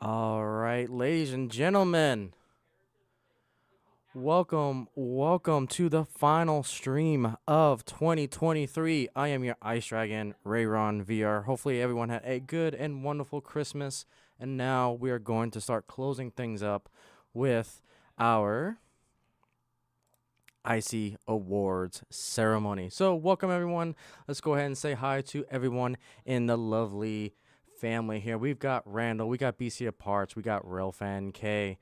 All right, ladies and gentlemen, welcome to the final stream of 2023. I am your Ice Dragon, rayronvr. Hopefully, everyone had a good and wonderful Christmas, and now we are going to start closing things up with our Icey Awards ceremony. So, welcome everyone. Let's go ahead and say hi to everyone in the lovely family here. We've got Randall, we got BC Parts, we got Railfan K.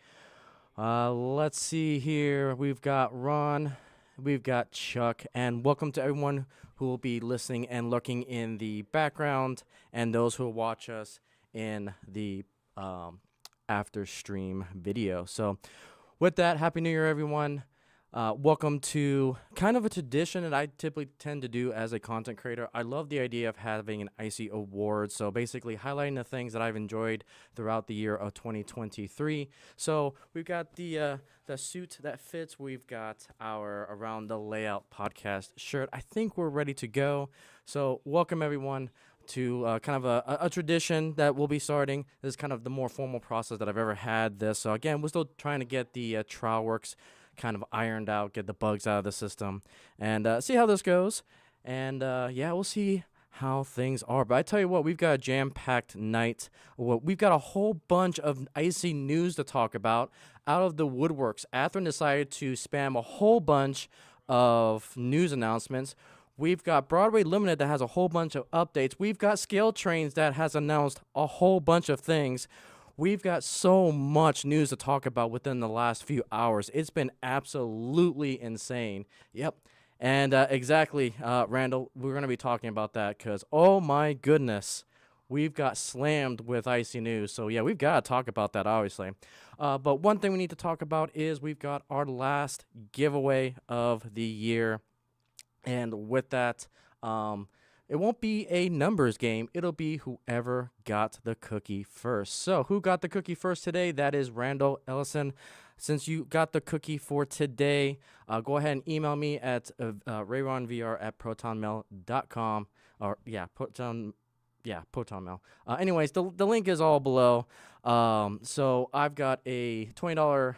Let's see here. We've got Ron, we've got Chuck, and welcome to everyone who will be listening and lurking in the background, and those who will watch us in the after stream video. So, with that, Happy New Year, everyone. Welcome to kind of a tradition that I typically tend to do as a content creator. I love the idea of having an Icey Award. So basically highlighting the things that I've enjoyed throughout the year of 2023. So we've got the suit that fits. We've got our Around the Layout podcast shirt. I think we're ready to go. So welcome everyone to kind of a tradition that we'll be starting. This is kind of the more formal process that I've ever had this. So again, we're still trying to get the trial works kind of ironed out, get the bugs out of the system, and see how this goes. And yeah, we'll see how things are. But I tell you what, we've got a jam-packed night. We've got a whole bunch of Icey news to talk about out of the woodworks. Atherin decided to spam a whole bunch of news announcements. We've got Broadway Limited that has a whole bunch of updates. We've got Scale Trains that has announced a whole bunch of things. We've got so much news to talk about within the last few hours. It's been absolutely insane. Yep. And exactly, Randall, we're going to be talking about that because, oh my goodness, we've got slammed with Icey news. So, yeah, we've got to talk about that, obviously. But one thing we need to talk about is we've got our last giveaway of the year. And with that, it won't be a numbers game. It'll be whoever got the cookie first. So who got the cookie first today? That is Randall Ellison. Since you got the cookie for today, go ahead and email me at rayronvr@protonmail.com. Or, yeah, protonmail. Anyways, the link is all below. So I've got a $20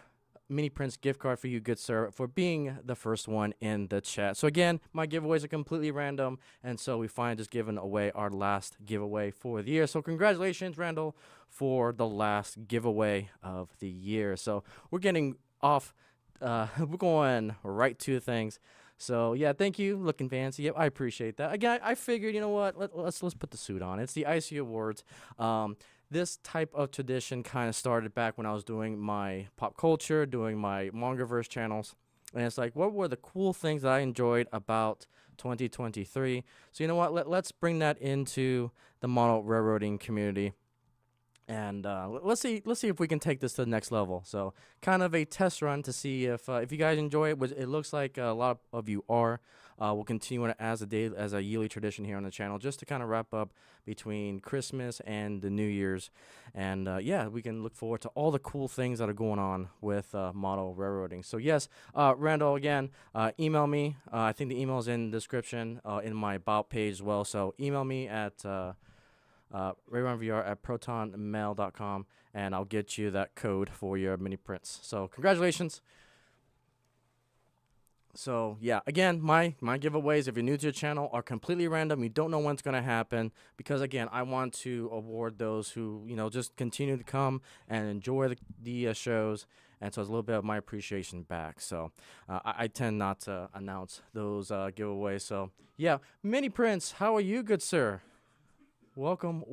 Mini Prince gift card for you, good sir, for being the first one in the chat. So again, my giveaways are completely random, and so we finally just given away our last giveaway for the year. So congratulations, Randall, for the last giveaway of the year. So we're getting off, we're going right to things. So yeah, thank you, looking fancy. Yep, I appreciate that. Again, I figured, you know what, let's put the suit on. It's the Icey Awards. This type of tradition kind of started back when I was doing my pop culture, doing my mangaverse channels. And it's like, what were the cool things that I enjoyed about 2023? So you know what? Let's bring that into the model railroading community. And let's see if we can take this to the next level. So kind of a test run to see if you guys enjoy it, which it looks like a lot of you are. We'll continue it as a yearly tradition here on the channel, just to kind of wrap up between Christmas and the New Year's. And yeah, we can look forward to all the cool things that are going on with model railroading. So yes, Randall, again, email me. I think the email is in the description in my about page as well. So email me at rayronvr@protonmail.com, and I'll get you that code for your mini prints. So congratulations. So yeah, again, my giveaways, if you're new to the channel, are completely random. You don't know when it's going to happen, because again, I want to award those who, you know, just continue to come and enjoy the shows. And so it's a little bit of my appreciation back. So I tend not to announce those giveaways. So yeah, mini prints, how are you, good sir? Welcome.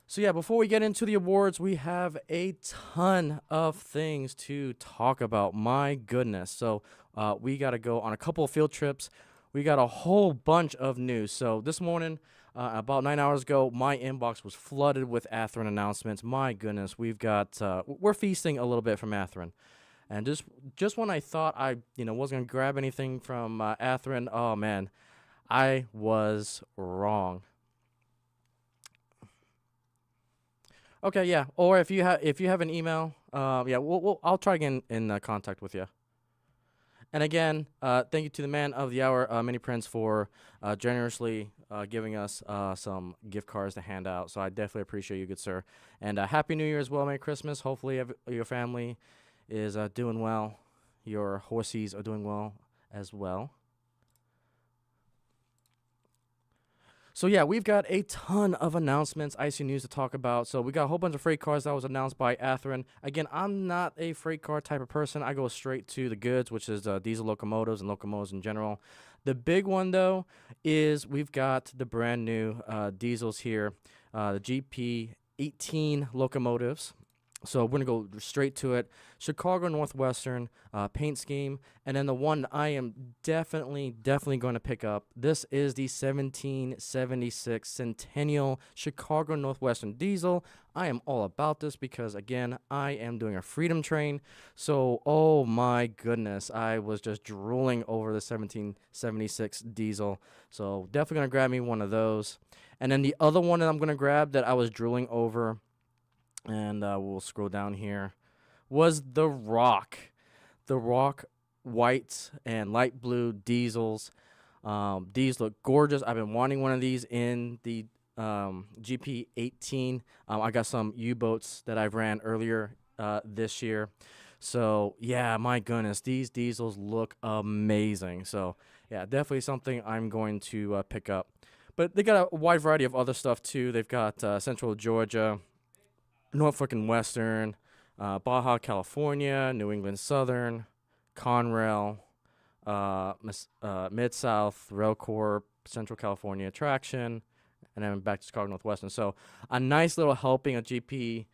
So yeah, before we get into the awards, we have a ton of things to talk about. My goodness. So we got to go on a couple of field trips. We got a whole bunch of news. So this morning, about 9 hours ago, my inbox was flooded with Atherin announcements. My goodness, we're feasting a little bit from Atherin. And just when I thought I wasn't gonna grab anything from Atherin, oh man, I was wrong. Okay, yeah. Or if you have an email, yeah, I'll try again in contact with you. And again, thank you to the man of the hour, Mini Prince, for generously giving us some gift cards to hand out. So I definitely appreciate you, good sir. And Happy New Year as well. Merry Christmas. Hopefully, your family is doing well. Your horsies are doing well as well. So yeah, we've got a ton of announcements, Icy news to talk about. So we got a whole bunch of freight cars that was announced by Atherin. Again, I'm not a freight car type of person. I go straight to the goods, which is diesel locomotives and locomotives in general. The big one though is we've got the brand new diesels here, the GP 18 locomotives. So we're gonna go straight to it. Chicago Northwestern paint scheme, and then the one I am definitely going to pick up. This is the 1776 Centennial Chicago Northwestern diesel. I am all about this because again, I am doing a Freedom Train. So oh my goodness, I was just drooling over the 1776 diesel. So definitely gonna grab me one of those. And then the other one that I'm gonna grab that I was drooling over, and we'll scroll down here, was the Rock. The Rock white and light blue diesels. These look gorgeous. I've been wanting one of these in the GP18. I got some U-boats that I've ran earlier this year. So, yeah, my goodness, these diesels look amazing. So, yeah, definitely something I'm going to pick up. But they got a wide variety of other stuff, too. They've got Central Georgia, Norfolk and Western, Baja California, New England Southern, Conrail, Mid-South, Rail Corp, Central California Traction, and then back to Chicago Northwestern. So a nice little helping of GP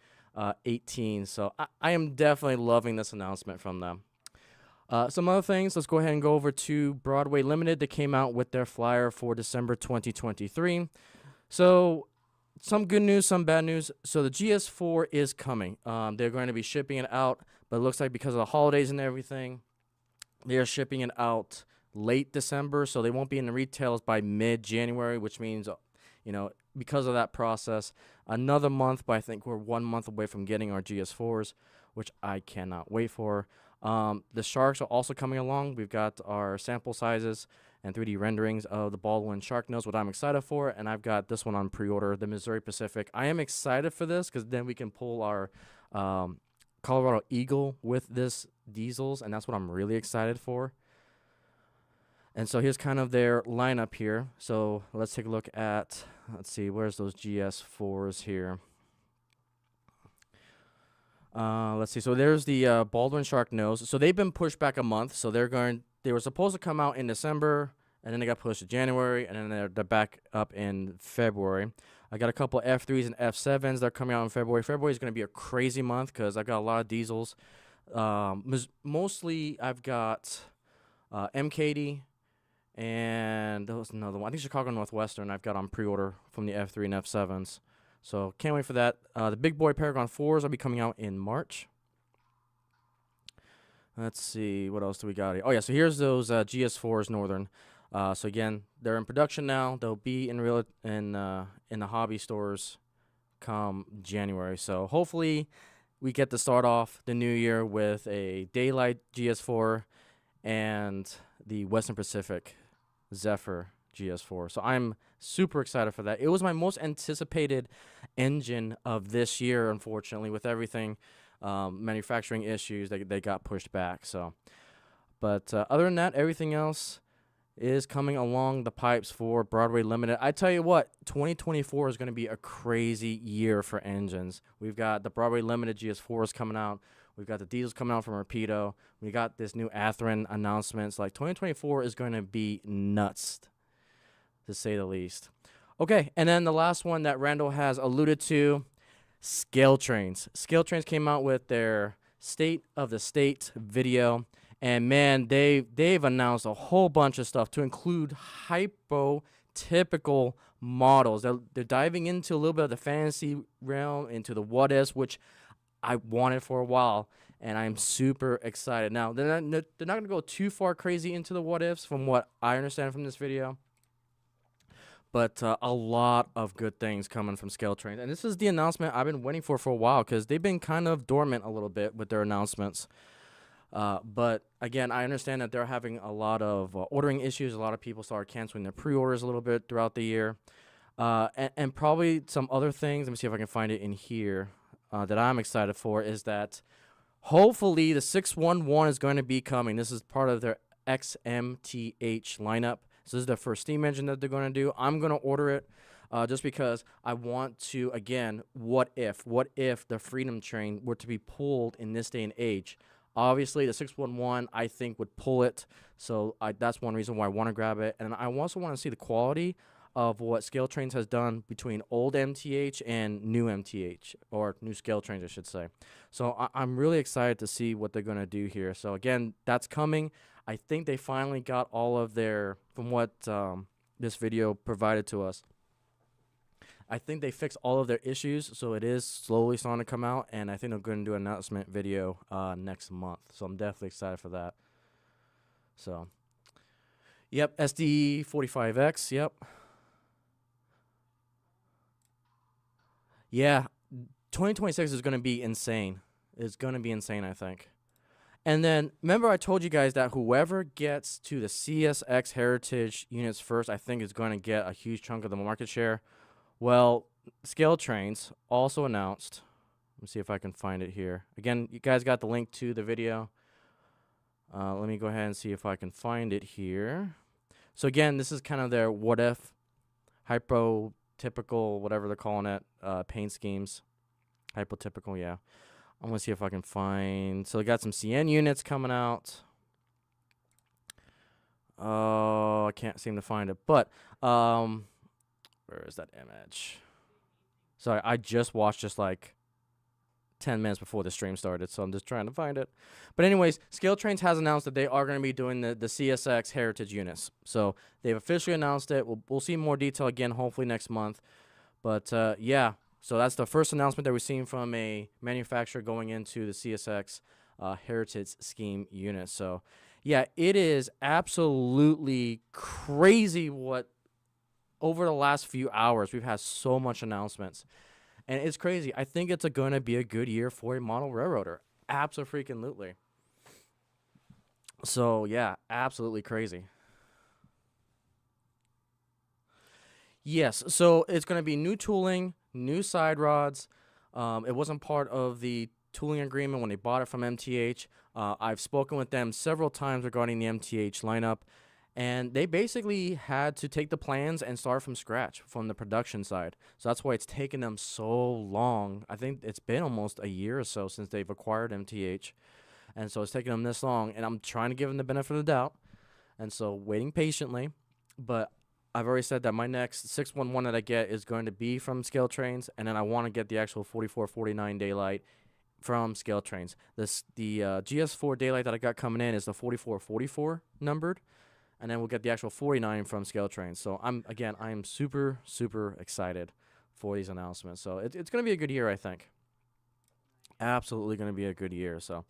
18. So I am definitely loving this announcement from them. Some other things, let's go ahead and go over to Broadway Limited. They came out with their flyer for December 2023. So some good news, some bad news. So the GS4 is coming. They're going to be shipping it out, but it looks like because of the holidays and everything, they are shipping it out late December, so they won't be in the retails by mid-January, which means, because of that process, another month, but I think we're 1 month away from getting our GS4s, which I cannot wait for. The Sharks are also coming along. We've got our sample sizes and 3D renderings of the Baldwin Shark Nose, what I'm excited for, and I've got this one on pre-order, the Missouri Pacific. I am excited for this because then we can pull our Colorado Eagle with this diesels, and that's what I'm really excited for. And so here's kind of their lineup here. So let's take a look at, let's see, where's those GS4s here? Let's see. So there's the Baldwin Shark Nose. So they've been pushed back a month. So they were supposed to come out in December, and then they got pushed to January, and then they're back up in February. I got a couple F3s and F7s that are coming out in February. February is going to be a crazy month because I've got a lot of diesels. Mostly I've got MKD, and there was another one. I think Chicago Northwestern I've got on pre-order from the F3 and F7s. So can't wait for that. The big boy Paragon 4s will be coming out in March. Let's see, what else do we got here? Oh, yeah, so here's those GS4s Northern. So, again, they're in production now. They'll be in the hobby stores come January. So, hopefully, we get to start off the new year with a Daylight GS4 and the Western Pacific Zephyr GS4. So, I'm super excited for that. It was my most anticipated engine of this year, unfortunately, with everything. Manufacturing issues, they got pushed back. So, but other than that, everything else is coming along the pipes for Broadway Limited. I tell you what, 2024 is going to be a crazy year for engines. We've got the Broadway Limited GS4s coming out. We've got the diesels coming out from Rapido. We got this new Atherin announcements. Like 2024 is going to be nuts, to say the least. Okay, and then the last one that Randall has alluded to, Scale Trains. Scale Trains came out with their State of the State video, and man, they've announced a whole bunch of stuff to include hypotypical models. They're diving into a little bit of the fantasy realm, into the what ifs, which I wanted for a while, and I'm super excited. Now, they're not going to go too far crazy into the what ifs, from what I understand from this video. But a lot of good things coming from Scale Trains. And this is the announcement I've been waiting for a while because they've been kind of dormant a little bit with their announcements. But again, I understand that they're having a lot of ordering issues. A lot of people started canceling their pre-orders a little bit throughout the year. And probably some other things. Let me see if I can find it in here that I'm excited for is that hopefully the 611 is going to be coming. This is part of their XMTH lineup. So this is the first steam engine that they're going to do. I'm going to order it just because I want to, again, what if the Freedom Train were to be pulled in this day and age? Obviously, the 611, I think, would pull it. So that's one reason why I want to grab it. And I also want to see the quality of what Scale Trains has done between old MTH and new MTH, or new Scale Trains, I should say. So I'm really excited to see what they're going to do here. So again, that's coming. I think they finally got all of their, from what this video provided to us, I think they fixed all of their issues, so it is slowly starting to come out, and I think they're going to do an announcement video next month. So I'm definitely excited for that. So, yep, SD45X, yep. Yeah, 2026 is going to be insane. It's going to be insane, I think. And then, remember I told you guys that whoever gets to the CSX Heritage units first, I think is going to get a huge chunk of the market share. Well, Scale Trains also announced, let me see if I can find it here. Again, you guys got the link to the video. Let me go ahead and see if I can find it here. So again, this is kind of their what if, hypotypical, whatever they're calling it, paint schemes. Hypotypical, yeah. I'm going to see if I can find, so they got some CN units coming out. Oh, I can't seem to find it, but, where is that image? Sorry, I just watched just like 10 minutes before the stream started, so I'm just trying to find it. But anyways, Scale Trains has announced that they are going to be doing the CSX Heritage units. So they've officially announced it. We'll see more detail again, hopefully next month. But yeah, so that's the first announcement that we're seeing from a manufacturer going into the CSX Heritage Scheme unit. So yeah, it is absolutely crazy what over the last few hours we've had so much announcements. And it's crazy. I think it's going to be a good year for a model railroader. Absolutely. So, yeah, absolutely crazy. Yes, so it's going to be new tooling, new side rods. It wasn't part of the tooling agreement when they bought it from MTH. I've spoken with them several times regarding the MTH lineup. And they basically had to take the plans and start from scratch from the production side. So that's why it's taken them so long. I think it's been almost a year or so since they've acquired MTH. And so it's taken them this long. And I'm trying to give them the benefit of the doubt. And so waiting patiently. But I've already said that my next 611 that I get is going to be from Scale Trains. And then I want to get the actual 4449 daylight from Scale Trains. The GS4 daylight that I got coming in is the 4444 numbered. And then we'll get the actual 49 from Scale Trains. So I am super excited for these announcements. So it's going to be a good year, I think. Absolutely going to be a good year. So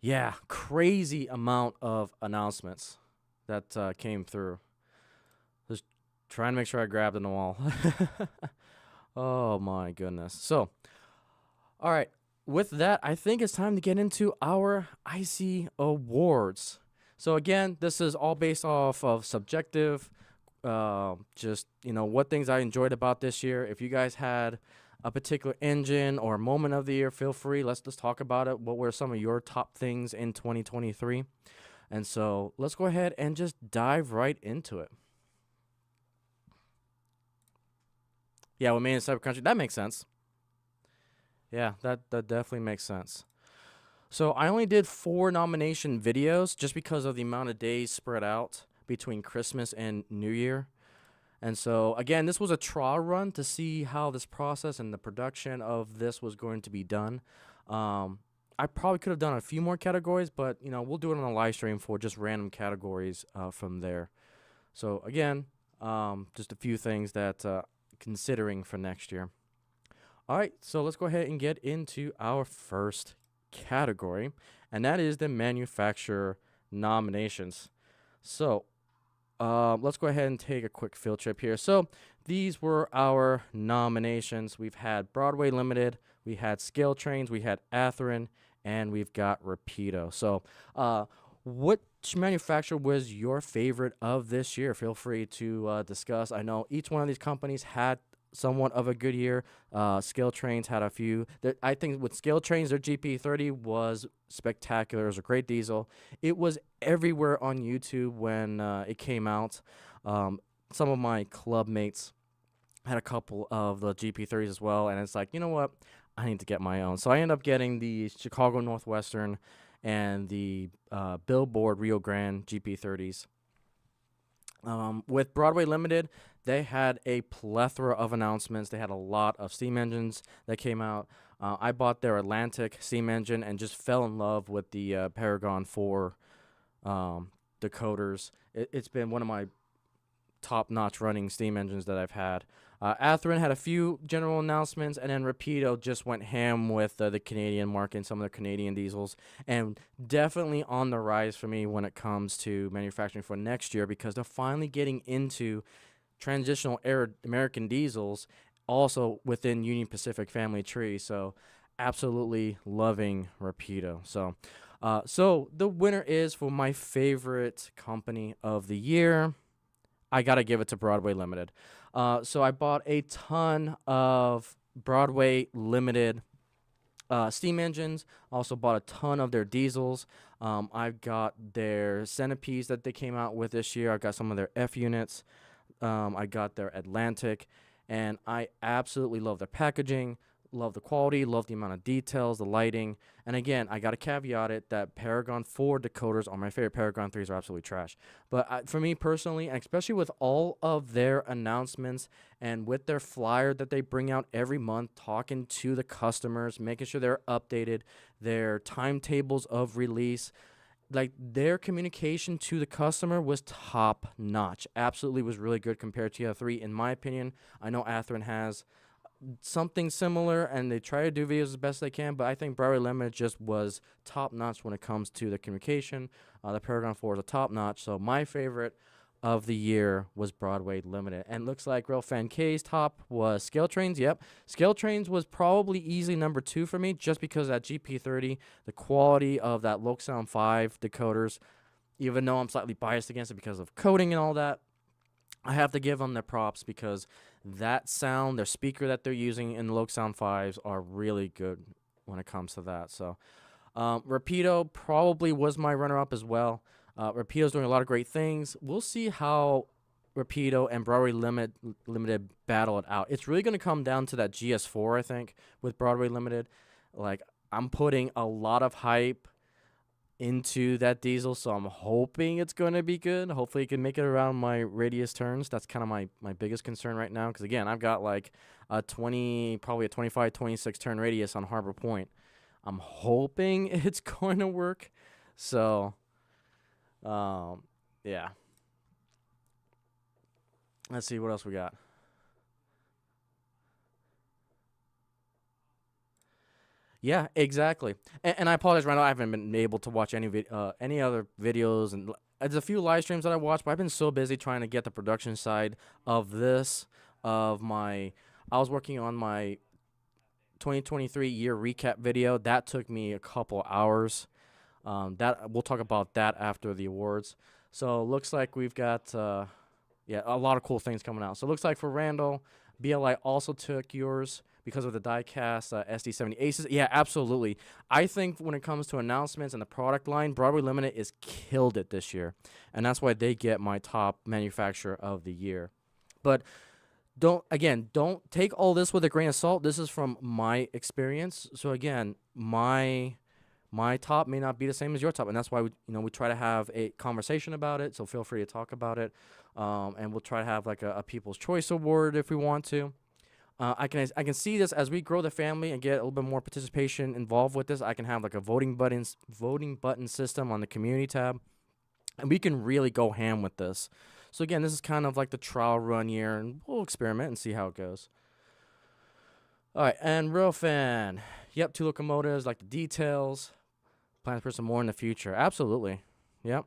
yeah, crazy amount of announcements that came through. Just trying to make sure I grabbed them all. Oh my goodness. So, all right. With that, I think it's time to get into our Icey Awards. So again, this is all based off of subjective, just, what things I enjoyed about this year. If you guys had a particular engine or moment of the year, feel free. Let's just talk about it. What were some of your top things in 2023? And so let's go ahead and just dive right into it. Yeah, we made in Cyber Country. That makes sense. Yeah, that definitely makes sense. So I only did 4 nomination videos just because of the amount of days spread out between Christmas and New Year. And so, again, this was a trial run to see how this process and the production of this was going to be done. I probably could have done a few more categories, but, we'll do it on a live stream for just random categories from there. So, again, just a few things that considering for next year. All right, so let's go ahead and get into our first category, and that is the manufacturer nominations. So let's go ahead and take a quick field trip here. So these were our nominations. We've had Broadway Limited, we had Scale Trains, we had Atherin, and we've got Rapido. So, which manufacturer was your favorite of this year? Feel free to discuss. I know each one of these companies had somewhat of a good year. Scale Trains had a few. I think with Scale Trains, their GP30 was spectacular. It was a great diesel. It was everywhere on YouTube when it came out. Some of my club mates had a couple of the GP30s as well, and it's like, you know what? I need to get my own. So I ended up getting the Chicago Northwestern and the Billboard Rio Grande GP30s. With Broadway Limited, they had a plethora of announcements. They had a lot of steam engines that came out. I bought their Atlantic steam engine and just fell in love with the Paragon 4 decoders. It's been one of my top-notch running steam engines that I've had. Athearn had a few general announcements, and then Rapido just went ham with the Canadian market and some of their Canadian diesels, and definitely on the rise for me when it comes to manufacturing for next year, because they're finally getting into transitional era American diesels, also within Union Pacific family tree. So absolutely loving Rapido. So the winner is for my favorite company of the year. I got to give it to Broadway Limited. So I bought a ton of Broadway Limited steam engines. Also bought a ton of their diesels. I've got their Centipedes that they came out with this year. I got some of their F units. I got their Atlantic. And I absolutely love their packaging. Love the quality, love the amount of details, the lighting. And again, I got to caveat it that Paragon 4 decoders are my favorite. Paragon 3s are absolutely trash. But for me personally, and especially with all of their announcements and with their flyer that they bring out every month, talking to the customers, making sure they're updated, their timetables of release, like their communication to the customer was top notch. Absolutely was really good compared to the other 3, in my opinion. I know Athearn has something similar, and they try to do videos as best they can, but I think Broadway Limited just was top notch when it comes to the communication. The Paragon 4 is a top notch, so my favorite of the year was Broadway Limited. And looks like Real Fan K's top was Scale Trains. Yep, Scale Trains was probably easily number 2 for me, just because of that GP30, the quality of that Lokesound 5 decoders. Even though I'm slightly biased against it because of coding and all that, I have to give them their props, because that sound, their speaker that they're using in the Lokesound 5s are really good when it comes to that. So Rapido probably was my runner-up as well. Rapido's doing a lot of great things. We'll see how Rapido and Broadway Limited battle it out. It's really going to come down to that GS4, I think, with Broadway Limited. Like, I'm putting a lot of hype into that diesel, so I'm hoping it's going to be good. Hopefully it can make it around my radius turns. That's kind of my biggest concern right now, because again, I've got like a 20, probably a 25, 26 turn radius on Harbor Point. I'm hoping it's going to work. So yeah, let's see what else we got. Yeah, exactly. And I apologize, right now I haven't been able to watch any other videos, and there's a few live streams that I watched, but I've been so busy trying to get the production side of this, of my. I was working on my 2023 year recap video. That took me a couple hours. That we'll talk about that after the awards. So looks like we've got yeah, a lot of cool things coming out. So it looks like for Randall, BLI also took yours because of the die-cast SD70 Aces. Yeah, absolutely. I think when it comes to announcements and the product line, Broadway Limited is killed it this year, and that's why they get my top manufacturer of the year. But don't take all this with a grain of salt. This is from my experience. So again, my top may not be the same as your top, and that's why we try to have a conversation about it. So feel free to talk about it, and we'll try to have like a People's Choice Award if we want to. I can see this as we grow the family and get a little bit more participation involved with this. I can have like a voting button system on the community tab, and we can really go ham with this. So again, this is kind of like the trial run year, and we'll experiment and see how it goes. All right, and Real Fan. Yep, 2 locomotives, like the details. Plans for some more in the future. Absolutely. Yep.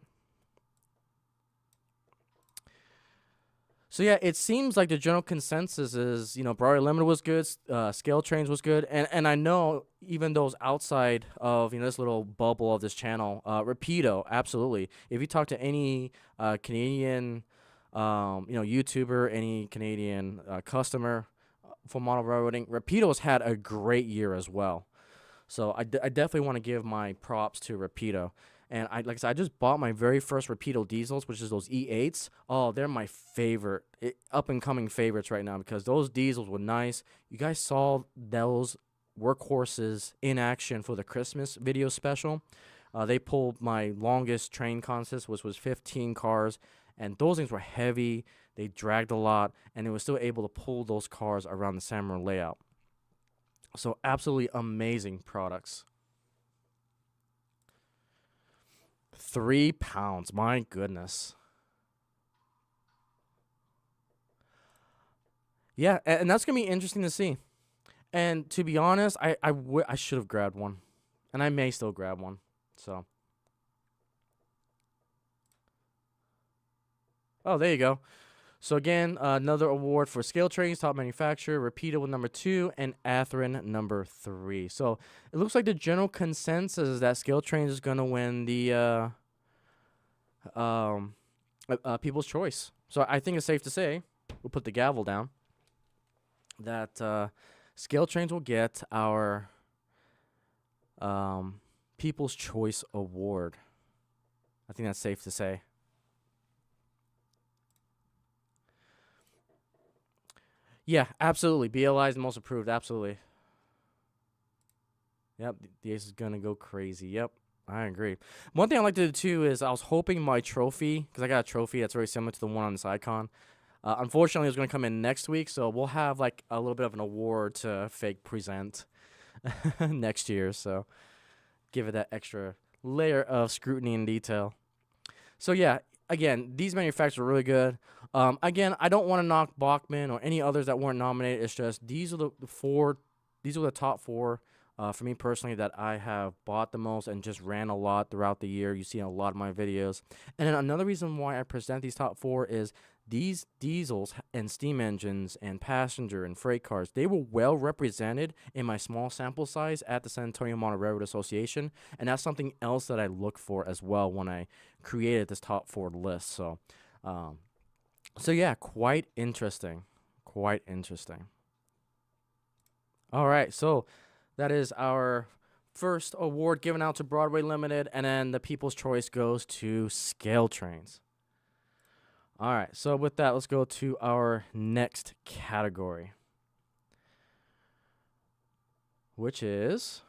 So yeah, it seems like the general consensus is, Broadway Limited was good, Scale Trains was good, and I know even those outside of this little bubble of this channel, Rapido, absolutely. If you talk to any Canadian, YouTuber, any Canadian customer for model railroading, Rapido's had a great year as well. So I definitely want to give my props to Rapido. And like I said, I just bought my very first Rapido diesels, which is those E8s. Oh, they're my favorite, up and coming favorites right now because those diesels were nice. You guys saw those workhorses in action for the Christmas video special. They pulled my longest train consist, which was 15 cars, and those things were heavy. They dragged a lot, and they were still able to pull those cars around the Samurai layout. So absolutely amazing products. 3 pounds, my goodness. Yeah, and that's gonna be interesting to see. And to be honest, I should have grabbed one, and I may still grab one. So, oh, there you go. So again, another award for Scale Trains, top manufacturer, Rapido with number 2, and Atherin number 3. So it looks like the general consensus is that Scale Trains is gonna win the People's Choice. So I think it's safe to say, we'll put the gavel down, that Scale Trains will get our People's Choice Award. I think that's safe to say. Yeah, absolutely. BLI is the most approved. Absolutely. Yep, the Ace is going to go crazy. Yep, I agree. One thing I like to do, too, is I was hoping my trophy, because I got a trophy that's very similar to the one on this icon. Unfortunately, it's going to come in next week, so we'll have, like, a little bit of an award to fake present next year. So give it that extra layer of scrutiny and detail. So, yeah, again, these manufacturers are really good. Again, I don't want to knock Bachmann or any others that weren't nominated. It's just these are the four. These are the top four for me personally that I have bought the most and just ran a lot throughout the year. You see in a lot of my videos. And then another reason why I present these top four is these diesels and steam engines and passenger and freight cars, they were well represented in my small sample size at the San Antonio Motor Railroad Association. And that's something else that I look for as well when I created this top four list. So, yeah, quite interesting. Quite interesting. All right, so that is our first award given out to Broadway Limited, and then the People's Choice goes to Scale Trains. All right, so with that, let's go to our next category, which is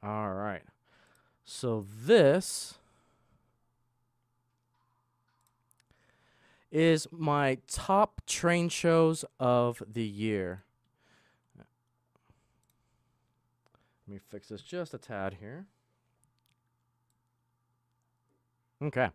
all right. So this is my top train shows of the year. Let me fix this just a tad here. Okay.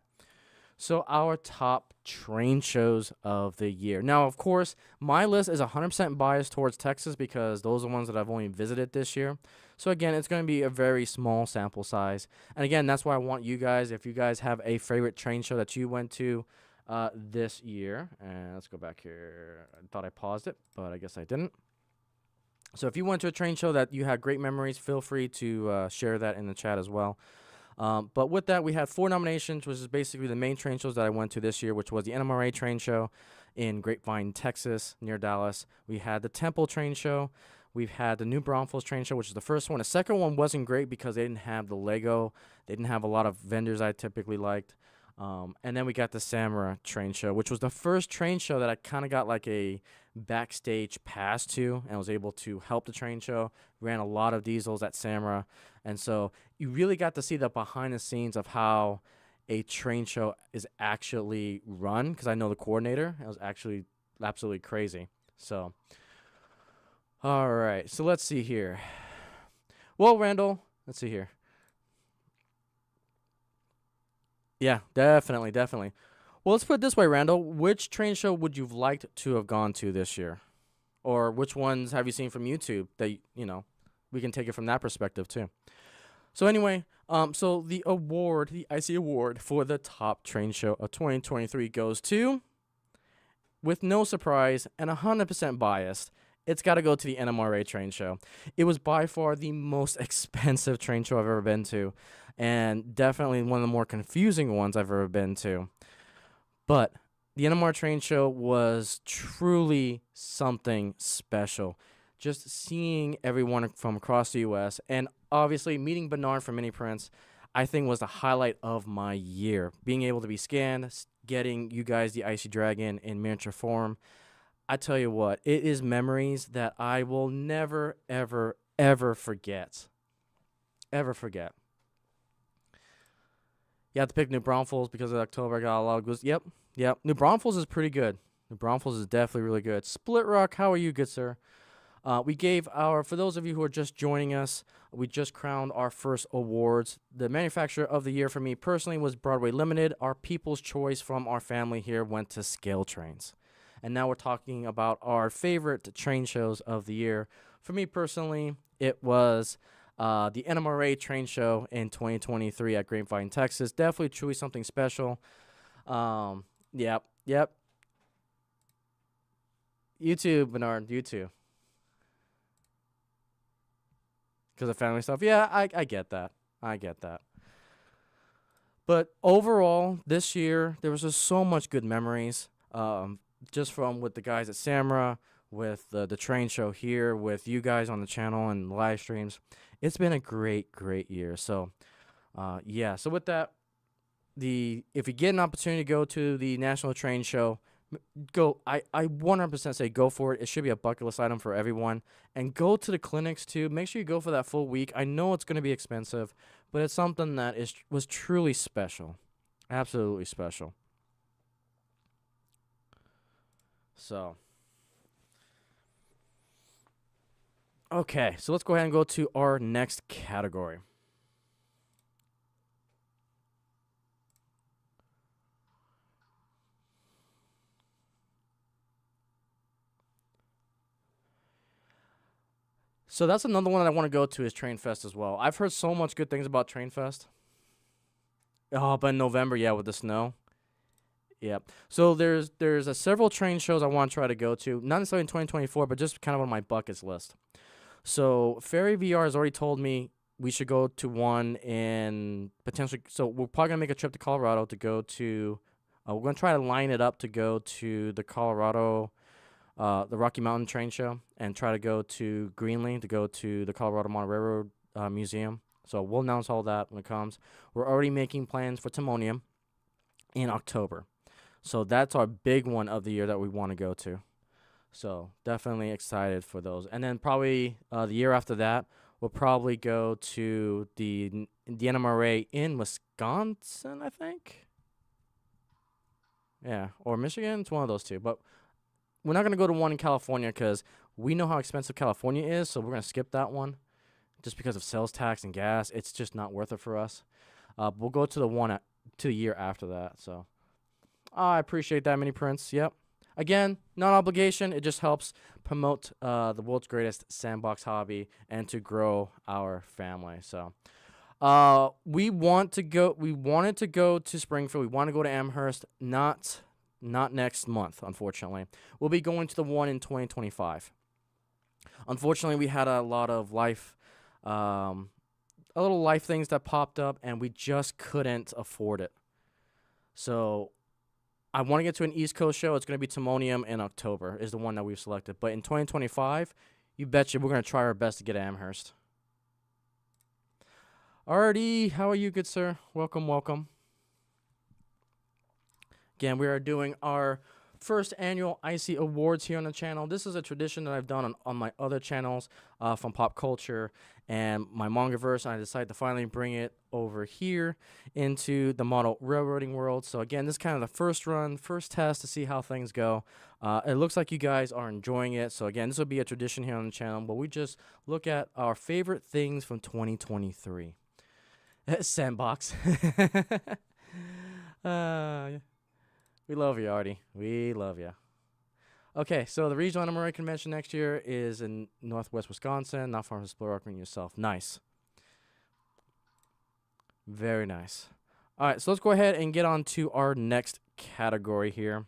So our top train shows of the year. Now, of course, my list is 100% biased towards Texas because those are the ones that I've only visited this year. So again, it's going to be a very small sample size. And again, that's why I want you guys, if you guys have a favorite train show that you went to this year. And let's go back here. I thought I paused it, but I guess I didn't. So if you went to a train show that you had great memories, feel free to share that in the chat as well. But with that, we had 4 nominations, which is basically the main train shows that I went to this year, which was the NMRA train show in Grapevine, Texas, near Dallas. We had the Temple train show. We've had the New Braunfels train show, which is the first one. The second one wasn't great because they didn't have the Lego. They didn't have a lot of vendors I typically liked. And then we got the Samurai train show, which was the first train show that I kind of got like a backstage pass to and was able to help the train show. Ran a lot of diesels at Samurai. And so you really got to see the behind the scenes of how a train show is actually run, because I know the coordinator. It was actually absolutely crazy. So, all right. So let's see here. Well, Randall, let's see here. Yeah, definitely, definitely. Well, let's put it this way, Randall. Which train show would you have liked to have gone to this year? Or which ones have you seen from YouTube that, we can take it from that perspective too. So anyway, So the award, the Icey Award for the top train show of 2023 goes to, with no surprise and 100% biased, it's got to go to the NMRA train show. It was by far the most expensive train show I've ever been to, and definitely one of the more confusing ones I've ever been to. But the NMR train show was truly something special. Just seeing everyone from across the U.S. and obviously meeting Bernard from Mini Prince, I think was the highlight of my year. Being able to be scanned, getting you guys the Icey Dragon in miniature form. I tell you what, it is memories that I will never, ever, ever forget. Ever forget. You have to pick New Braunfels because of October. I got a lot of goods. Yep. New Braunfels is pretty good. New Braunfels is definitely really good. Split Rock, how are you, good sir? We gave for those of you who are just joining us, we just crowned our first awards. The manufacturer of the year for me personally was Broadway Limited. Our people's choice from our family here went to Scale Trains. And now we're talking about our favorite train shows of the year. For me personally, it was the NMRA train show in 2023 at Grapevine, Texas. Definitely, truly something special. Yep. You too, Bernard. You too. Because of family stuff. Yeah, I get that. But overall, this year, there was just so much good memories. Just from with the guys at Samra, with the train show here, with you guys on the channel and live streams. It's been a great year. So, yeah. So with that, if you get an opportunity to go to the National Train Show, go. I 100% say go for it. It should be a bucket list item for everyone. And go to the clinics too. Make sure you go for that full week. I know it's going to be expensive, but it's something that was truly special. Absolutely special. So, okay, so let's go ahead and go to our next category. So that's another one that I want to go to is Train Fest as well. I've heard so much good things about Train Fest. Oh, but in November, yeah, with the snow. Yep. So there's several train shows I want to try to go to, not necessarily in 2024, but just kind of on my buckets list. So Ferry VR has already told me we should go to one in potentially. So we're probably gonna make a trip to Colorado to go to. We're gonna try to line it up to go to the Colorado, the Rocky Mountain Train Show, and try to go to Greenlee to go to the Colorado Mountain Railroad Museum. So we'll announce all that when it comes. We're already making plans for Timonium in October. So that's our big one of the year that we want to go to. So definitely excited for those. And then probably the year after that, we'll probably go to the NMRA in Wisconsin, I think. Yeah, or Michigan. It's one of those two. But we're not going to go to one in California because we know how expensive California is. So we're going to skip that one just because of sales tax and gas. It's just not worth it for us. We'll go to the one to the year after that. So I appreciate that, Mini Prince. Yep. Again, non-obligation. It just helps promote the world's greatest sandbox hobby and to grow our family. So, we wanted to go to Springfield. We want to go to Amherst. Not next month, unfortunately. We'll be going to the one in 2025. Unfortunately, we had a lot of life, a little life things that popped up, and we just couldn't afford it. So I want to get to an East Coast show. It's going to be Timonium in October is the one that we've selected. But in 2025, you betcha we're going to try our best to get Amherst. Alrighty, how are you, good sir? Welcome. Again, we are doing our first annual Icey Awards here on the channel. This is a tradition that I've done on my other channels from pop culture and my Mangaverse. I decided to finally bring it over here into the model railroading world. So again, this is kind of the first test to see how things go. It looks like you guys are enjoying it. So again, this will be a tradition here on the channel, but we just look at our favorite things from 2023. Sandbox. We love you, Artie. We love you. Okay, so the regional NMRA convention next year is in Northwest Wisconsin, not far from Split Rock and yourself. Nice. Very nice. All right, so let's go ahead and get on to our next category here.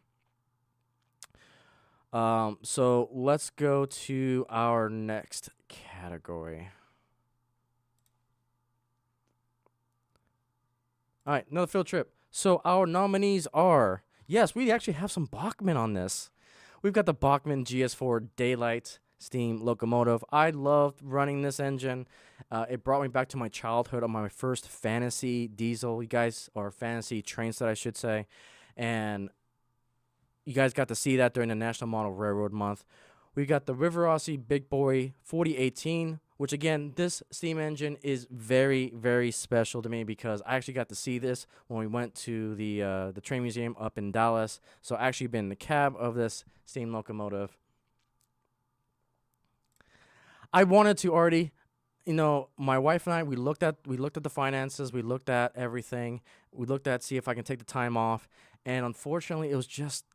So let's go to our next category. All right, another field trip. So our nominees are, yes, we actually have some Bachmann on this. We've got the Bachmann GS4 Daylight steam locomotive. I loved running this engine. It brought me back to my childhood on my first fantasy diesel, you guys, or fantasy train set, I should say. And you guys got to see that during the National Model Railroad Month. We got the River Rossi Big Boy 4018, which again, this steam engine is very, very special to me because I actually got to see this when we went to the train museum up in Dallas. So I actually been in the cab of this steam locomotive. I wanted to already, my wife and I, we looked at the finances, we looked at everything, we looked at see if I can take the time off, and unfortunately, it was just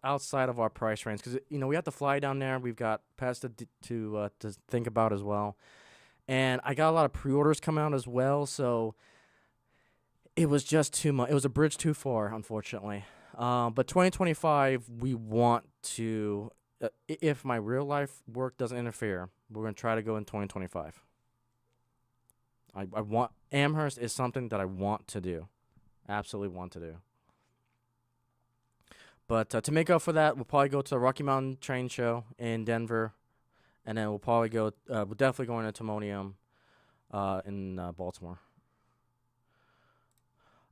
outside of our price range because we have to fly down there. We've got past to think about as well, and I got a lot of pre-orders coming out as well, so it was just too much. It was a bridge too far, unfortunately. But 2025, we want to. If my real life work doesn't interfere, we're going to try to go in 2025. I want Amherst is something that I want to do. Absolutely want to do. But to make up for that, we'll probably go to the Rocky Mountain Train Show in Denver. And then we'll probably go, we're definitely going to Timonium in Baltimore.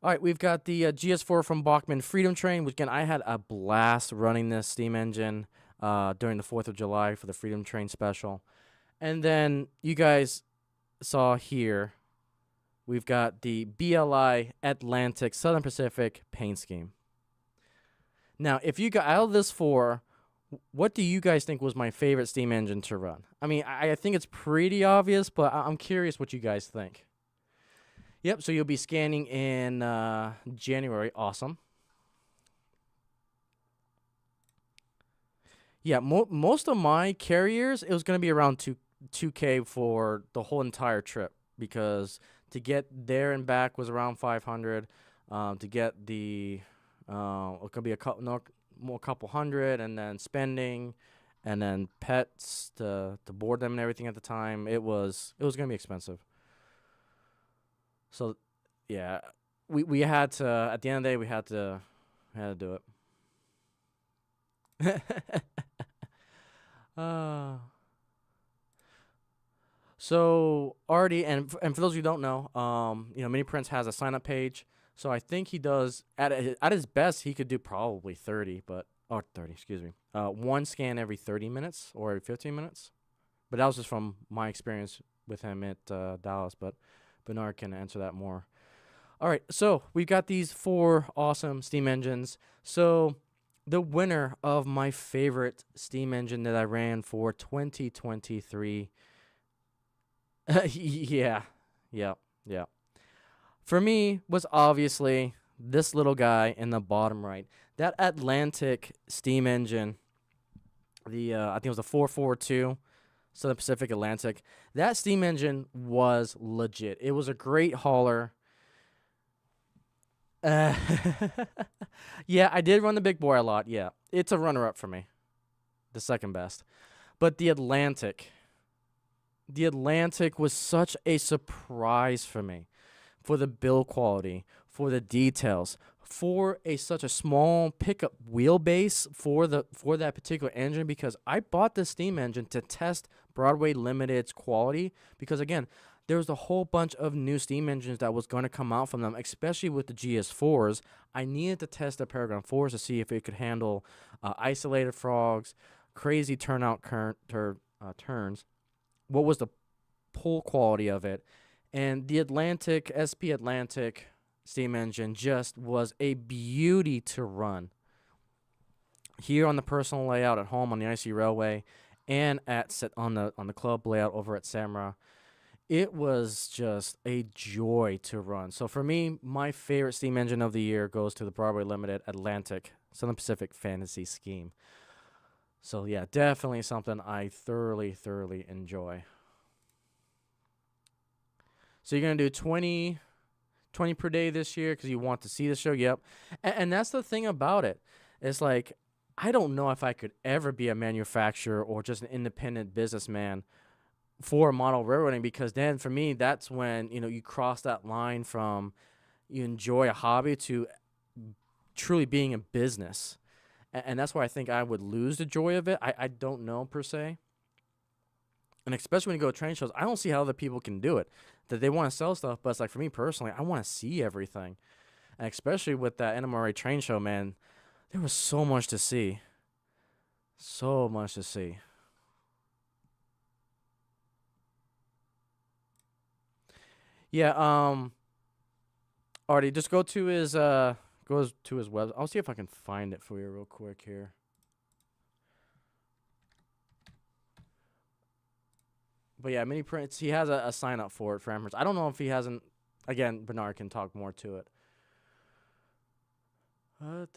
All right, we've got the GS4 from Bachmann Freedom Train, which again, I had a blast running this steam engine during the 4th of July for the Freedom Train special. And then you guys saw here, we've got the BLI Atlantic Southern Pacific paint scheme. Now, if you got out of this four, what do you guys think was my favorite steam engine to run? I mean, I think it's pretty obvious, but I'm curious what you guys think. Yep, so you'll be scanning in January. Awesome. Yeah, most of my carriers, it was going to be around 2K for the whole entire trip because to get there and back was around 500. To get the, it could be a couple hundred, and then spending, and then pets to board them and everything at the time. It was going to be expensive. So, yeah, we had to, at the end of the day, we had to do it. So already, and for those who don't know, Mini Prince has a sign up page. So I think he does at his best he could do probably 30, or 30, excuse me, one scan every 30 minutes or every 15 minutes. But that was just from my experience with him at Dallas. But Bernard can answer that more. All right, so we've got these 4 awesome steam engines. So the winner of my favorite steam engine that I ran for 2023. Yeah. For me was obviously this little guy in the bottom right. That Atlantic steam engine, I think it was the 442, Southern Pacific Atlantic. That steam engine was legit. It was a great hauler. Yeah, I did run the big boy a lot. Yeah, it's a runner-up for me, the second best. But the Atlantic was such a surprise for me, for the build quality, for the details, for such a small pickup wheelbase for that particular engine. Because I bought the steam engine to test Broadway Limited's quality. Because again, there was a whole bunch of new steam engines that was going to come out from them, especially with the GS4s. I needed to test the Paragon 4s to see if it could handle isolated frogs, crazy turnout turns. What was the pull quality of it? And the Atlantic, SP Atlantic steam engine just was a beauty to run. Here on the personal layout at home on the Icey Railway, and on the club layout over at Samra, it was just a joy to run. So for me, my favorite steam engine of the year goes to the Broadway Limited Atlantic Southern Pacific Fantasy Scheme. So yeah, definitely something I thoroughly enjoy. So you're going to do 20 per day this year because you want to see the show. Yep. And that's the thing about it. It's like, I don't know if I could ever be a manufacturer or just an independent businessman for model railroading, because then for me, that's when, you cross that line from you enjoy a hobby to truly being a business. And that's why I think I would lose the joy of it. I don't know per se. And especially when you go to train shows, I don't see how other people can do it. That they want to sell stuff, but it's like for me personally, I want to see everything. And especially with that NMRA train show, man, there was so much to see. So much to see. Yeah, Artie, just go to his web. I'll see if I can find it for you real quick here. But yeah, mini prints. He has a sign up for it for Amherst. I don't know if he hasn't. Again, Bernard can talk more to it. But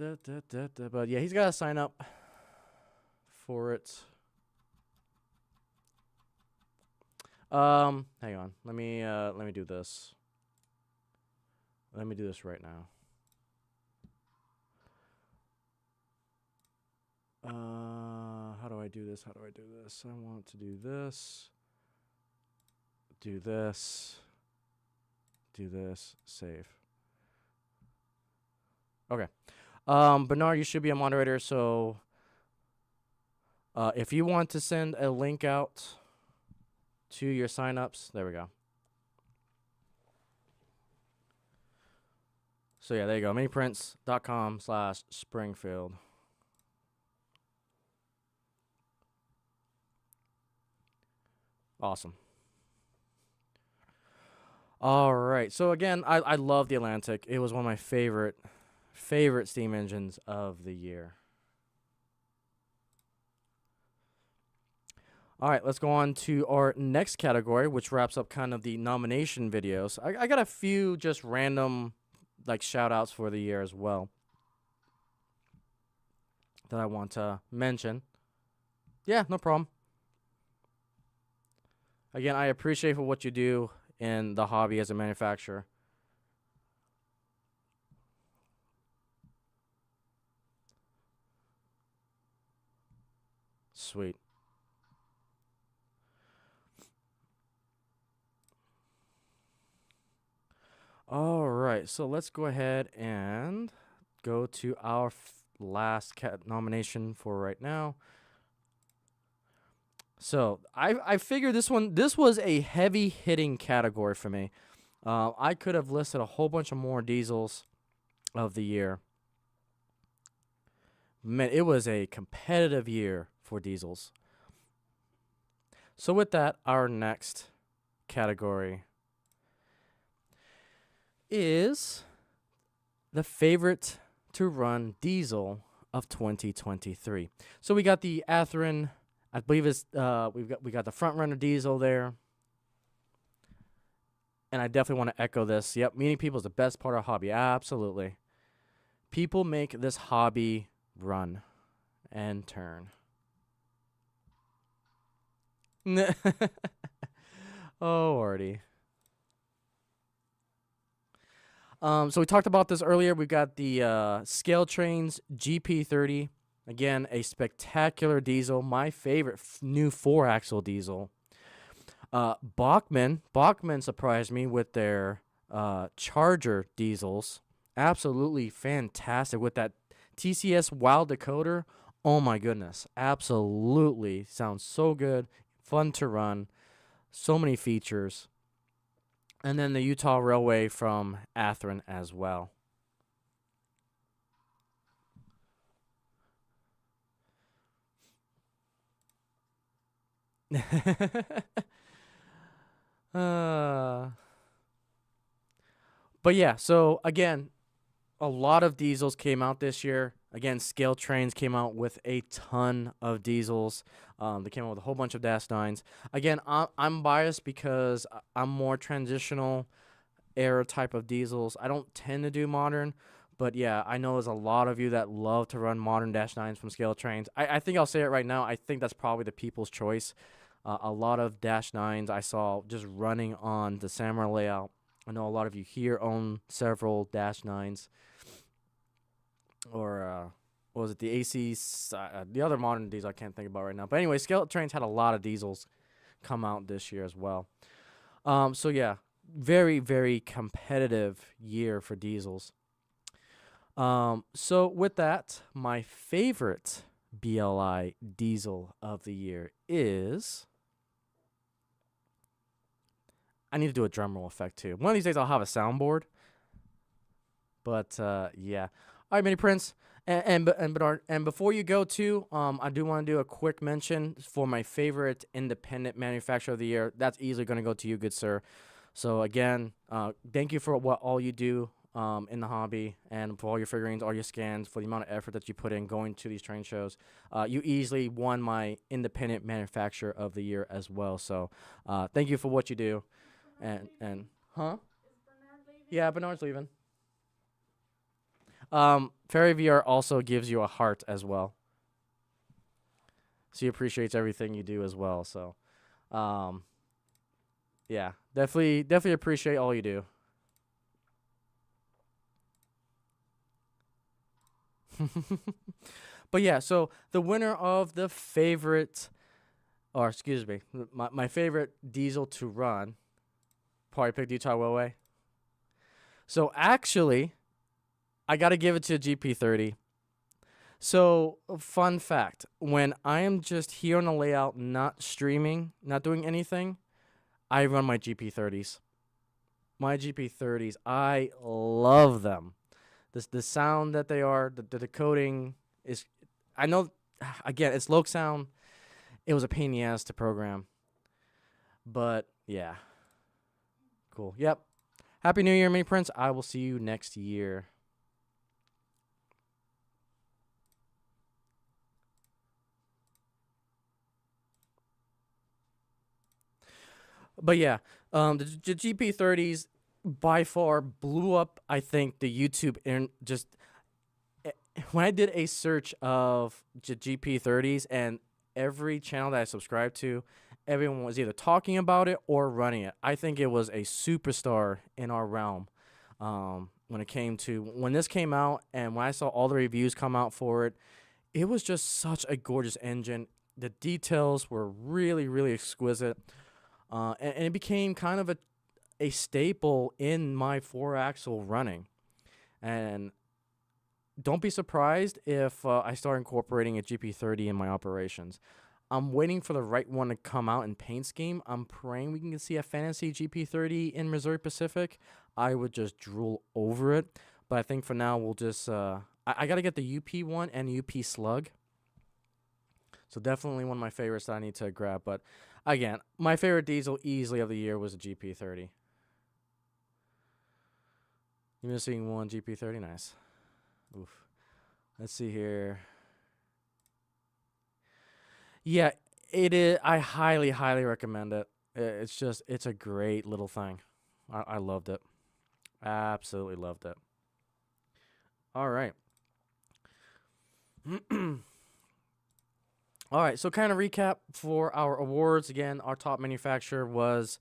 yeah, he's got to sign up for it. Hang on. Let me do this. Let me do this right now. How do I do this? How do I do this? I want to do this. Do this. Do this. Save. Okay. Bernard, you should be a moderator, so if you want to send a link out to your signups, there we go. So yeah, there you go. miniprints.com/Springfield. Awesome. All right. So again, I love the Atlantic. It was one of my favorite steam engines of the year. All right, let's go on to our next category, which wraps up kind of the nomination videos. I got a few just random like shout outs for the year as well that I want to mention. Yeah, no problem. Again, I appreciate for what you do in the hobby as a manufacturer. Sweet. All right, so let's go ahead and go to our last nomination for right now. So I figured this was a heavy hitting category for me. I could have listed a whole bunch of more diesels of the year. Man, it was a competitive year for diesels. So with that, our next category is the favorite to run diesel of 2023. So we got the Athearn, I believe it's we got the front runner diesel there. And I definitely want to echo this. Yep, meeting people is the best part of hobby. Absolutely. People make this hobby run and turn. Oh, Artie. So we talked about this earlier. We've got the Scale Trains GP30. Again, a spectacular diesel. My favorite new 4-axle diesel. Bachmann surprised me with their Charger diesels. Absolutely fantastic with that TCS Wild Decoder. Oh my goodness. Absolutely. Sounds so good. Fun to run. So many features. And then the Utah Railway from Athearn as well. But yeah, so again, a lot of diesels came out this year. Again, Scale Trains came out with a ton of diesels. They came out with a whole bunch of Dash 9s. Again, I'm biased because I'm more transitional era type of diesels. I don't tend to do modern, but yeah, I know there's a lot of you that love to run modern Dash 9s from Scale Trains. I think I'll say it right now. I think that's probably the people's choice. A lot of Dash 9s I saw just running on the Samurai layout. I know a lot of you here own several Dash 9s, or what was it, the ACs, the other modern diesel I can't think about right now. But anyway, Skeleton Trains had a lot of diesels come out this year as well. So yeah, very, very competitive year for diesels. So with that, my favorite BLI diesel of the year is. I need to do a drum roll effect too. One of these days I'll have a soundboard. But yeah. All right, Mini Prince. And Bernard, and before you go too, I do want to do a quick mention for my favorite independent manufacturer of the year. That's easily going to go to you, good sir. So again, thank you for what all you do in the hobby, and for all your figurines, all your scans, for the amount of effort that you put in going to these train shows. You easily won my independent manufacturer of the year as well. So thank you for what you do. And huh? Yeah, Bernard's leaving. Fairy VR also gives you a heart as well. So he appreciates everything you do as well. So, um, yeah, definitely appreciate all you do. But yeah, so the winner of the favorite, or excuse me, my favorite diesel to run, probably picked Utah Railway. So actually, I got to give it to GP30. So, fun fact, when I am just here on the layout, not streaming, not doing anything, I run my GP30s. My GP30s, I love them. The sound that they are, the decoding is, I know, again, it's low sound. It was a pain in the ass to program. But, yeah. Cool. Yep. Happy New Year, Mini Prince. I will see you next year. But yeah, the GP30s by far blew up. I think the YouTube just when I did a search of GP30s, and every channel that I subscribed to, everyone was either talking about it or running it. I think it was a superstar in our realm. When it came to when this came out, and when I saw all the reviews come out for it, it was just such a gorgeous engine. The details were really, really exquisite. And it became kind of a staple in my 4-axle running. And don't be surprised if I start incorporating a GP30 in my operations. I'm waiting for the right one to come out in paint scheme. I'm praying we can see a fantasy GP30 in Missouri Pacific. I would just drool over it. But I think for now we'll just I got to get the UP one and the UP Slug. So definitely one of my favorites that I need to grab. But again, my favorite diesel easily of the year was a GP30. You missing one GP30? Nice. Oof. Let's see here. Yeah, it is. I highly, highly recommend it. It's a great little thing. I loved it. Absolutely loved it. All right. All right, so kind of recap for our awards. Again, our top manufacturer was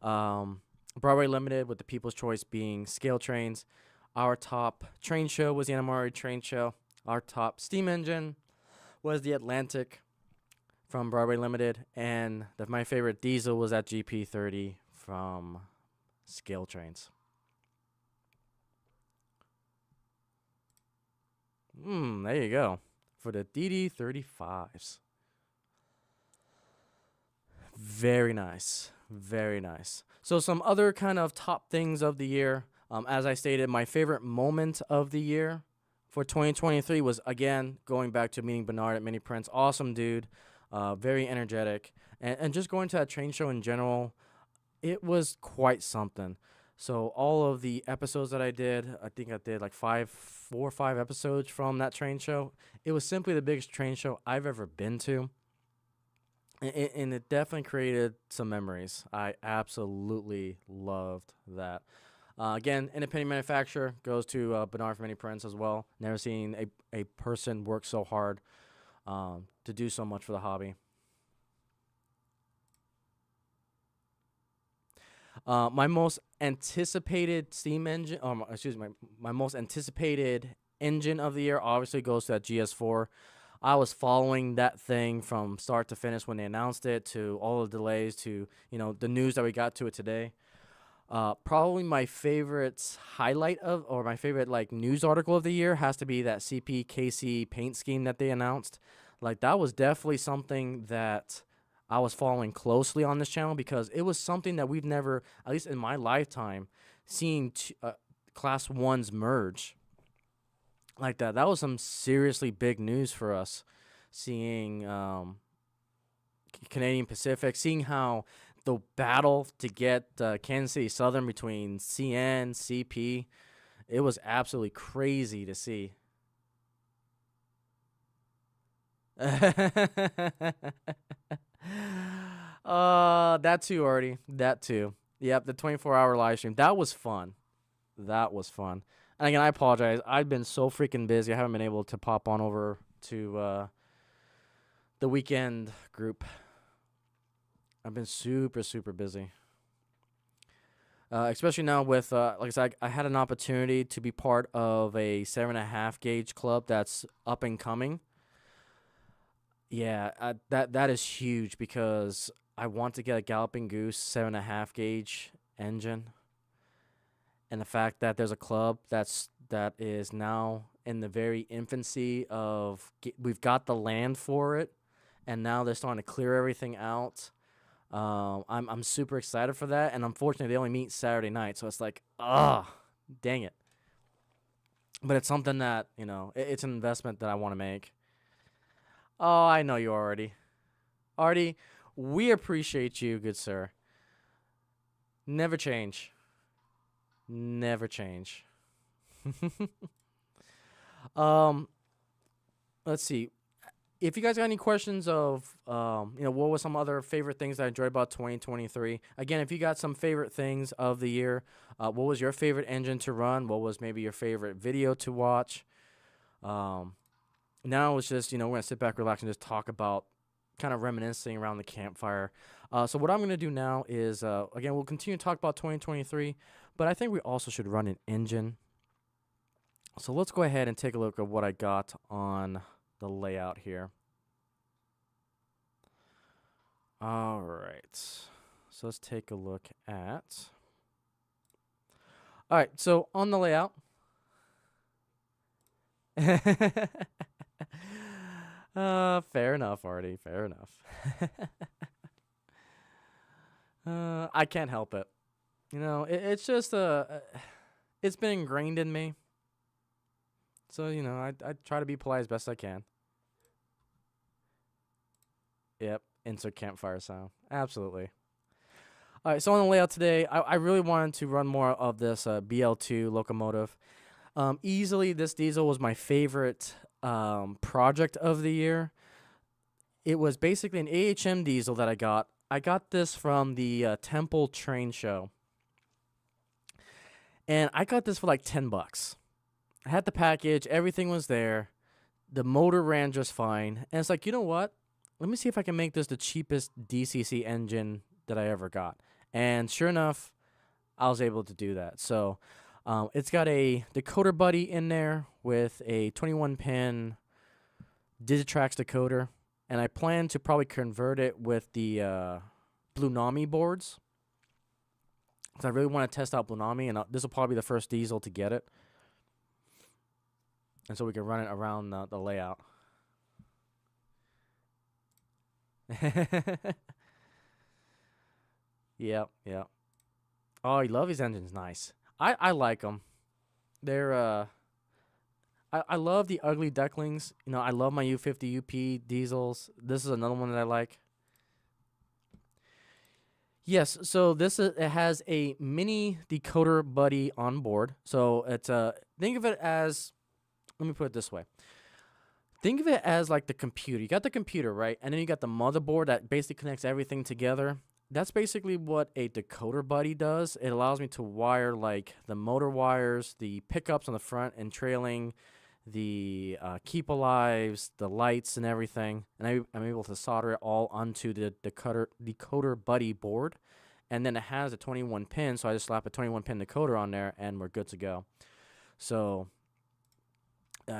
Broadway Limited, with the People's Choice being Scale Trains. Our top train show was the Anamari Train Show. Our top steam engine was the Atlantic from Broadway Limited. And my favorite diesel was that GP30 from Scale Trains. There you go. For the DD35s. Very nice. Very nice. So some other kind of top things of the year. As I stated, my favorite moment of the year for 2023 was, again, going back to meeting Bernard at Mini Prince. Awesome dude. Very energetic. And just going to that train show in general, it was quite something. So all of the episodes that I think I did like 4 or 5 episodes from that train show. It was simply the biggest train show I've ever been to. And it definitely created some memories. I absolutely loved that. Again, independent manufacturer goes to Bernard from Mini Prince as well. Never seen a person work so hard to do so much for the hobby. My most anticipated steam engine, excuse me, my most anticipated engine of the year obviously goes to that GS4. I was following that thing from start to finish when they announced it, to all the delays, to the news that we got to it today. Probably my favorite highlight of, or my favorite like news article of the year has to be that CPKC paint scheme that they announced. Like that was definitely something that I was following closely on this channel, because it was something that we've never, at least in my lifetime, seen class ones merge like that. That was some seriously big news for us, seeing Canadian Pacific, seeing how the battle to get Kansas City Southern between CN, CP, it was absolutely crazy to see. That too, already. That too. Yep, the 24-hour live stream. That was fun. That was fun. And again, I apologize. I've been so freaking busy. I haven't been able to pop on over to the weekend group. I've been super, super busy. Especially now with, like I said, I had an opportunity to be part of a 7.5 gauge club that's up and coming. Yeah, that is huge, because I want to get a Galloping Goose 7.5 gauge engine, and the fact that there's a club that is now in the very infancy of we've got the land for it, and now they're starting to clear everything out. I'm super excited for that, and unfortunately they only meet Saturday night, so it's like, dang it. But it's something that it's an investment that I want to make. Oh, I know you already. Artie, we appreciate you, good sir. Never change. Never change. um, let's see. If you guys got any questions of, what was some other favorite things that I enjoyed about 2023? Again, if you got some favorite things of the year, what was your favorite engine to run? What was maybe your favorite video to watch? Now it's just, we're going to sit back, relax, and just talk about kind of reminiscing around the campfire. So what I'm going to do now is, again, we'll continue to talk about 2023, but I think we also should run an engine. So let's go ahead and take a look at what I got on the layout here. All right. So let's take a look at. All right. So on the layout. Fair enough, Artie. Fair enough. I can't help it. It's just it's been ingrained in me. So I try to be polite as best I can. Yep, insert campfire sound. Absolutely. All right, so on the layout today, I really wanted to run more of this BL2 locomotive. Easily, this diesel was my favorite project of the year. It was basically an AHM diesel that I got. I got this from the Temple Train Show. And I got this for like $10. I had the package. Everything was there. The motor ran just fine. And it's like, you know what? Let me see if I can make this the cheapest DCC engine that I ever got. And sure enough, I was able to do that. So it's got a decoder buddy in there with a 21-pin Digitrax decoder. And I plan to probably convert it with the Blue Nami boards. Because I really want to test out Blue Nami. And this will probably be the first diesel to get it. And so we can run it around the layout. Yep. Oh, you love these engines. Nice. I like them. They're I love the ugly ducklings. I love my U50 UP diesels. This is another one that I like. Yes, so it has a mini decoder buddy on board. So it's think of it as, let me put it this way. Think of it as like the computer. You got the computer, right? And then you got the motherboard that basically connects everything together. That's basically what a decoder buddy does. It allows me to wire like the motor wires, the pickups on the front and trailing, the keep alives, the lights and everything. And I'm able to solder it all onto the decoder buddy board. and then it has a 21 pin, so I just slap a 21 pin decoder on there, and we're good to go. So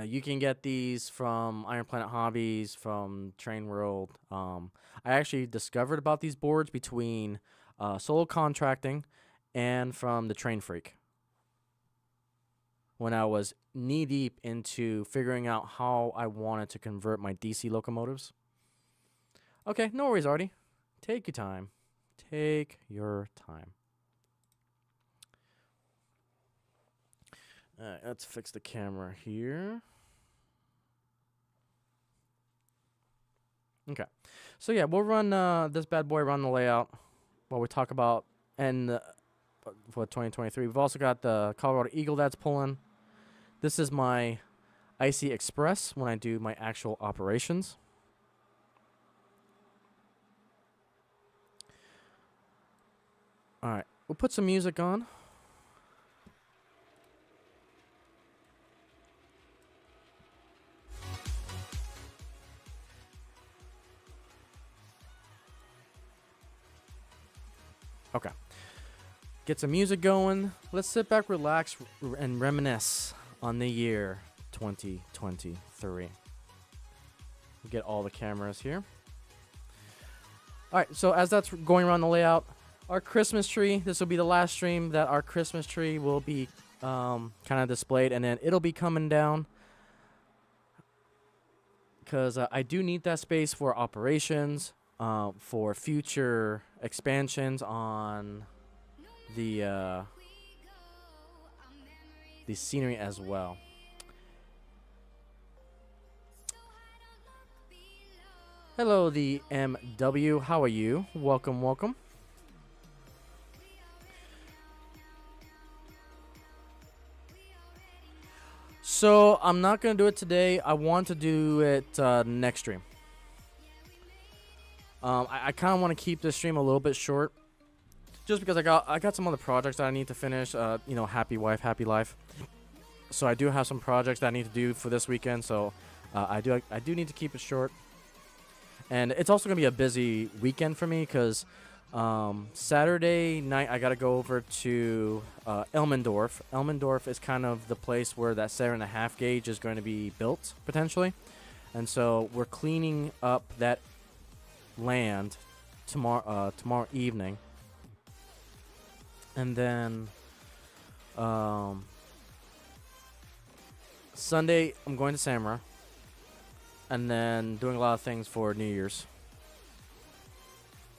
you can get these from Iron Planet Hobbies, from Train World. I actually discovered about these boards between Solo Contracting and from the Train Freak, when I was knee deep into figuring out how I wanted to convert my DC locomotives. Okay, no worries, Artie. Take your time. Take your time. All right, let's fix the camera here. Okay. So yeah, we'll run this bad boy, run the layout while we talk about, and for 2023. We've also got the Colorado Eagle that's pulling. This is my Icey Express when I do my actual operations. All right, we'll put some music on. Okay. Get some music going. Let's sit back, relax, and reminisce on the year 2023. Get all the cameras here. All right, so as that's going around the layout, our Christmas tree, this will be the last stream that our Christmas tree will be kind of displayed, and then it'll be coming down because I do need that space for operations, for future expansions on the scenery as well. Hello, the MW. How are you? Welcome, welcome. So I'm not gonna do it today. I want to do it next stream. I kind of want to keep this stream a little bit short, just because I got some other projects that I need to finish. You know, happy wife, happy life. So I do have some projects that I need to do for this weekend. So I do need to keep it short. And it's also gonna be a busy weekend for me because Saturday night I gotta go over to Elmendorf. Elmendorf is kind of the place where that 7.5 gauge is going to be built potentially, and so we're cleaning up that land tomorrow evening, and then Sunday I'm going to Samara, and then doing a lot of things for New Year's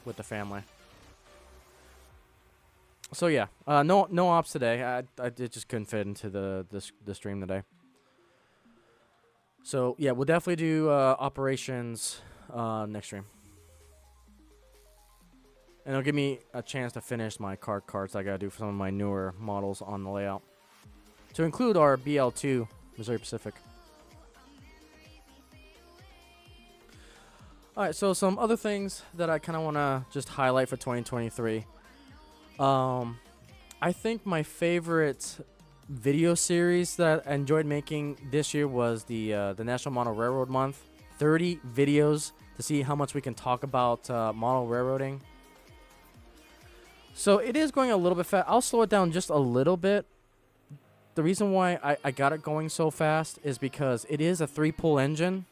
with the family. So yeah, no ops today. I just couldn't fit into the stream today. So yeah, we'll definitely do operations next stream. And it'll give me a chance to finish my carts I gotta do for some of my newer models on the layout, to include our BL2 Missouri Pacific. Alright, so some other things that I kind of want to just highlight for 2023. I think my favorite video series that I enjoyed making this year was the National Model Railroad Month. 30 videos to see how much we can talk about model railroading. So it is going a little bit fast. I'll slow it down just a little bit. The reason why I got it going so fast is because it is a 3-pull engine.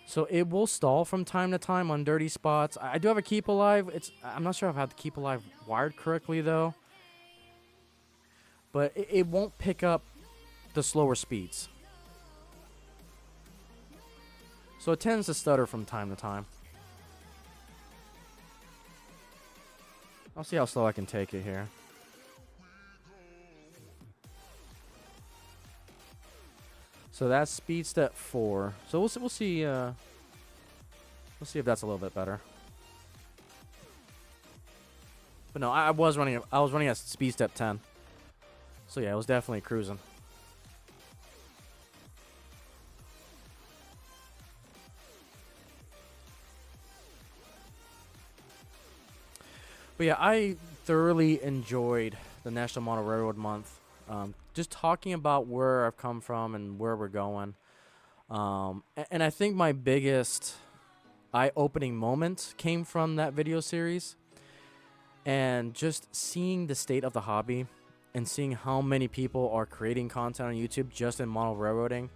So it will stall from time to time on dirty spots. I do have a keep alive. I'm not sure if I have the keep alive wired correctly though. But it won't pick up the slower speeds. So it tends to stutter from time to time. I'll see how slow I can take it here. So that's speed step 4. So we'll see. We'll see if that's a little bit better. But no, I was running at speed step 10. So yeah, it was definitely cruising. But yeah, I thoroughly enjoyed the National Model Railroad Month. Just talking about where I've come from and where we're going. And I think my biggest eye-opening moment came from that video series. And just seeing the state of the hobby and seeing how many people are creating content on YouTube just in model railroading.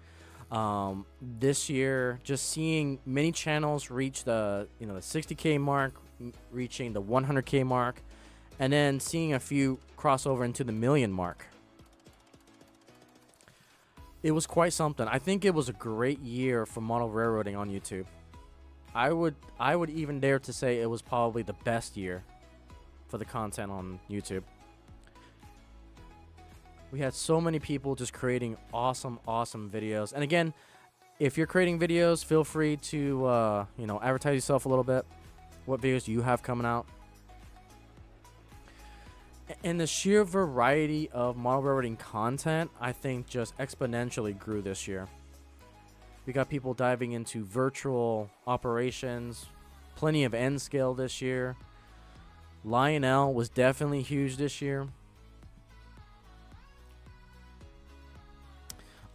This year, just seeing many channels reach the the 60K mark, reaching the 100K mark, and then seeing a few cross over into the million mark. It was quite something. I think it was a great year for model railroading on YouTube. I would even dare to say it was probably the best year for the content on YouTube. We had so many people just creating awesome videos. And again, if you're creating videos, feel free to advertise yourself a little bit. What videos do you have coming out? And the sheer variety of model railroading content, I think, just exponentially grew this year. We got people diving into virtual operations, plenty of N scale this year. Lionel was definitely huge this year.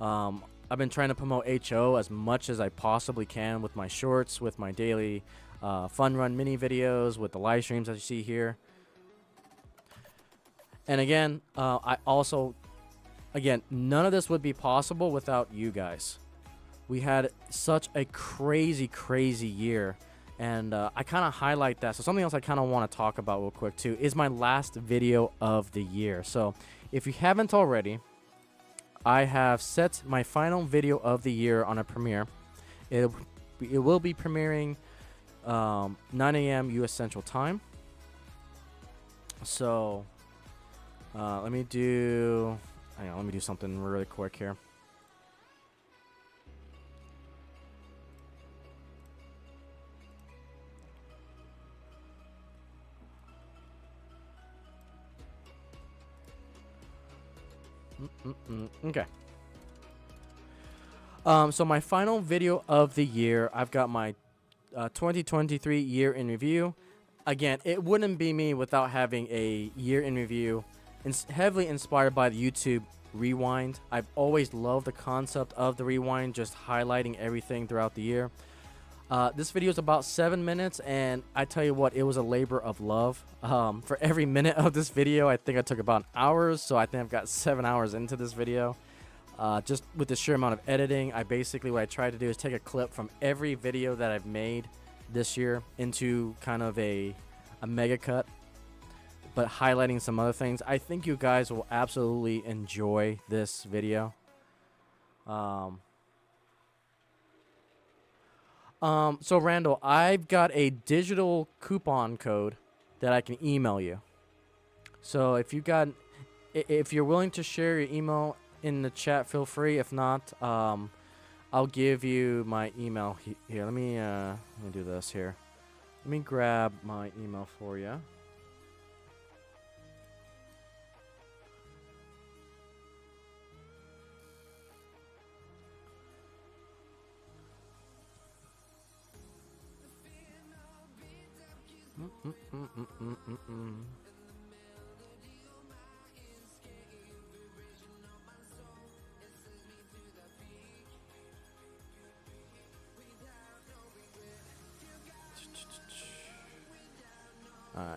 I've been trying to promote HO as much as I possibly can with my shorts, with my daily fun run mini videos, with the live streams that you see here. And again, none of this would be possible without you guys. We had such a crazy year. And I kind of highlight that. So something else I kind of want to talk about real quick too is my last video of the year. So if you haven't already, I have set my final video of the year on a premiere. It will be premiering 9 a.m. U.S. Central Time. So let me do something really quick here. Okay. So my final video of the year, I've got my 2023 year in review. Again, it wouldn't be me without having a year in review. It's heavily inspired by the YouTube Rewind. I've always loved the concept of the Rewind, just highlighting everything throughout the year. This video is about 7 minutes, and I tell you what, it was a labor of love. For every minute of this video, I think I took about an hour, so I think I've got 7 hours into this video. Just with the sheer amount of editing, what I tried to do is take a clip from every video that I've made this year into kind of a mega cut, but highlighting some other things. I think you guys will absolutely enjoy this video. So Randall, I've got a digital coupon code that I can email you. So if you're willing to share your email in the chat, feel free. If not, I'll give you my email here. Let me do this here. Let me grab my email for you.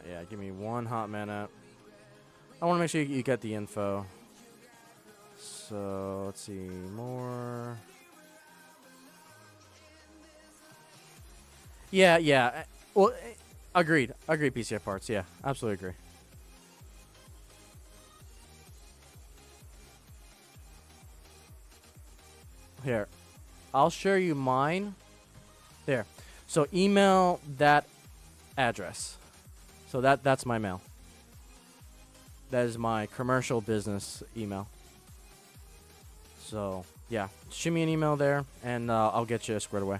Yeah, give me one hot minute. I want to make sure you get the info. So, let's see, more. Yeah. Well, agreed, PCF parts. Yeah, absolutely agree. Here, I'll share you mine. There. So email that address. So that's my mail. That is my commercial business email. So yeah, shoot me an email there, and I'll get you squared away.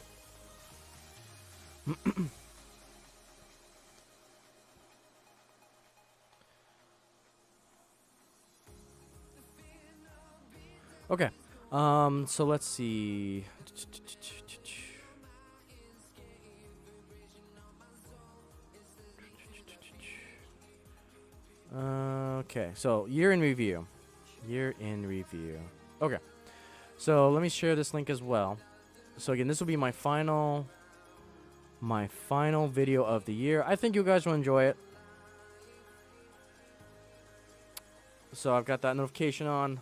Okay. So let's see. Okay, so year in review. Okay, so let me share this link as well. So again, this will be my final video of the year. I think you guys will enjoy it. So I've got that notification on.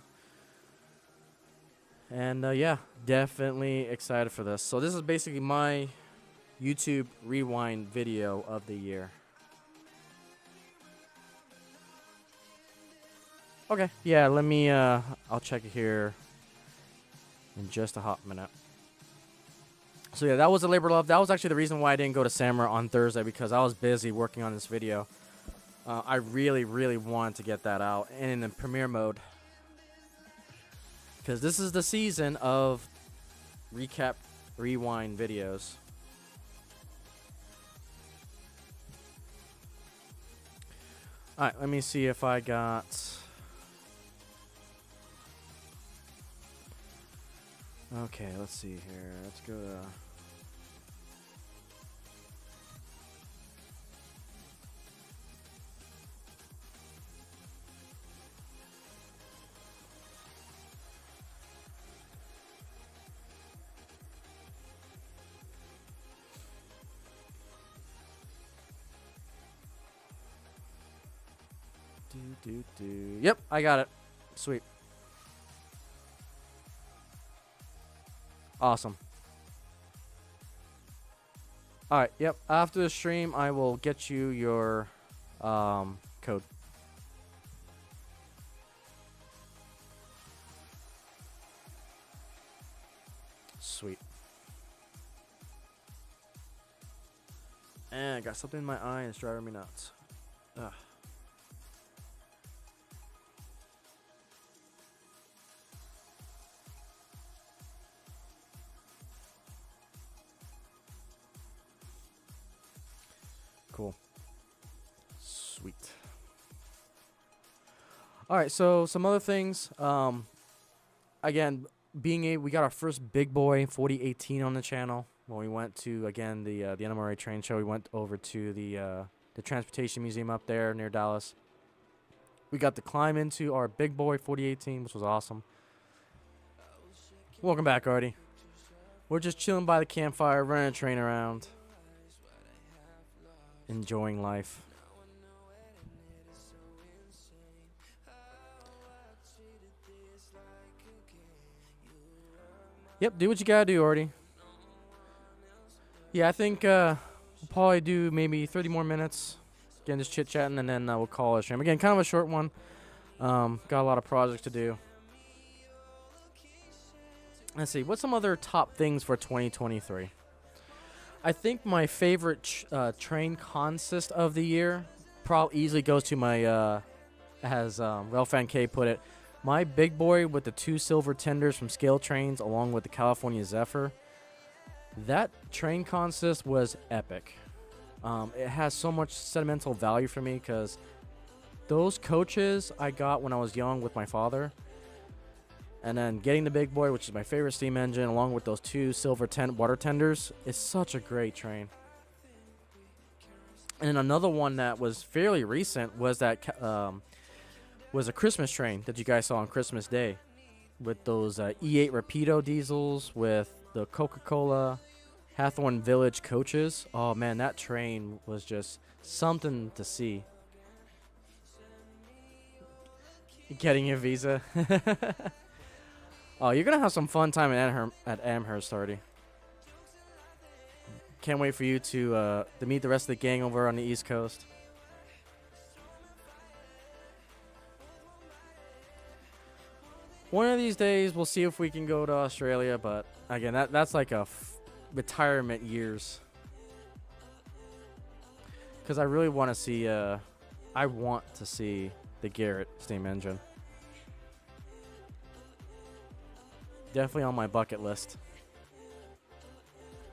And yeah, definitely excited for this. So this is basically my YouTube rewind video of the year. Okay, yeah, let me, I'll check it here in just a hot minute. So yeah, that was a labor of love. That was actually the reason why I didn't go to Samara on Thursday, because I was busy working on this video. I really, really wanted to get that out and in the premiere mode, because this is the season of recap, rewind videos. Alright, let me see if I got... Okay, let's see here. Let's go to... Yep, I got it. Sweet. Awesome. Alright, yep. After the stream, I will get you your code. Sweet. And I got something in my eye and it's driving me nuts. Ugh. Cool. Sweet. All right, so some other things. Again, we got our first big boy 4018 on the channel when we went to, again, the NMRA train show. We went over to the transportation museum up there near Dallas. We got to climb into our big boy 4018, which was awesome. Welcome back, Artie. We're just chilling by the campfire, running a train around. Enjoying life. Yep, do what you gotta do, Artie. Yeah, I think we'll probably do maybe 30 more minutes. Again, just chit-chatting, and then we'll call it a stream. Again, kind of a short one. Got a lot of projects to do. Let's see, what's some other top things for 2023? I think my favorite train consist of the year probably easily goes to my, as Relfan K put it, my big boy with the 2 silver tenders from Scale Trains along with the California Zephyr. That train consist was epic. It has so much sentimental value for me because those coaches I got when I was young with my father. And then getting the big boy, which is my favorite steam engine, along with those 2 silver water tenders, is such a great train. And then another one that was fairly recent was that was a Christmas train that you guys saw on Christmas Day, with those E8 Rapido diesels with the Coca-Cola Hawthorne Village coaches. Oh man, that train was just something to see. Getting your visa. Oh, you're going to have some fun time at Amherst, Artie. Can't wait for you to meet the rest of the gang over on the East Coast. One of these days, we'll see if we can go to Australia, but again, that's like a retirement years. Because I really want to see, the Garrett steam engine. Definitely on my bucket list.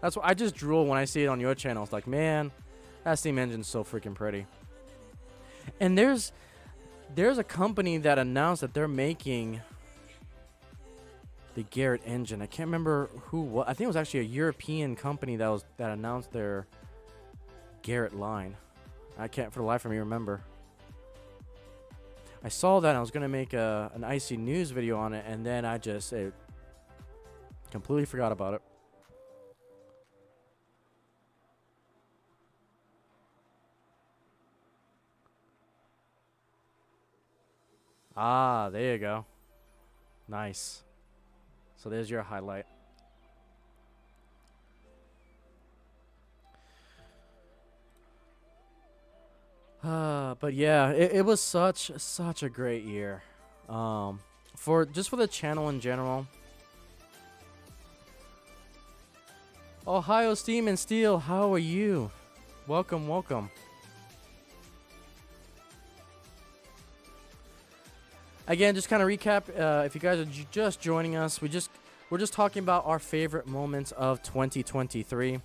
That's why I just drool when I see it on your channel. It's like, man, that steam engine's so freaking pretty. And there's a company that announced that they're making the Garrett engine. I can't remember who. I think it was actually a European company that announced their Garrett line. I can't for the life of me remember. I saw that and I was gonna make an Icey news video on it, and then I just completely forgot about it. Ah, there you go. Nice. So there's your highlight. But yeah, it was such a great year. For the channel in general. Ohio Steam and Steel, how are you? Welcome, welcome. Again, just kind of recap. If you guys are just joining us, we're just talking about our favorite moments of 2023.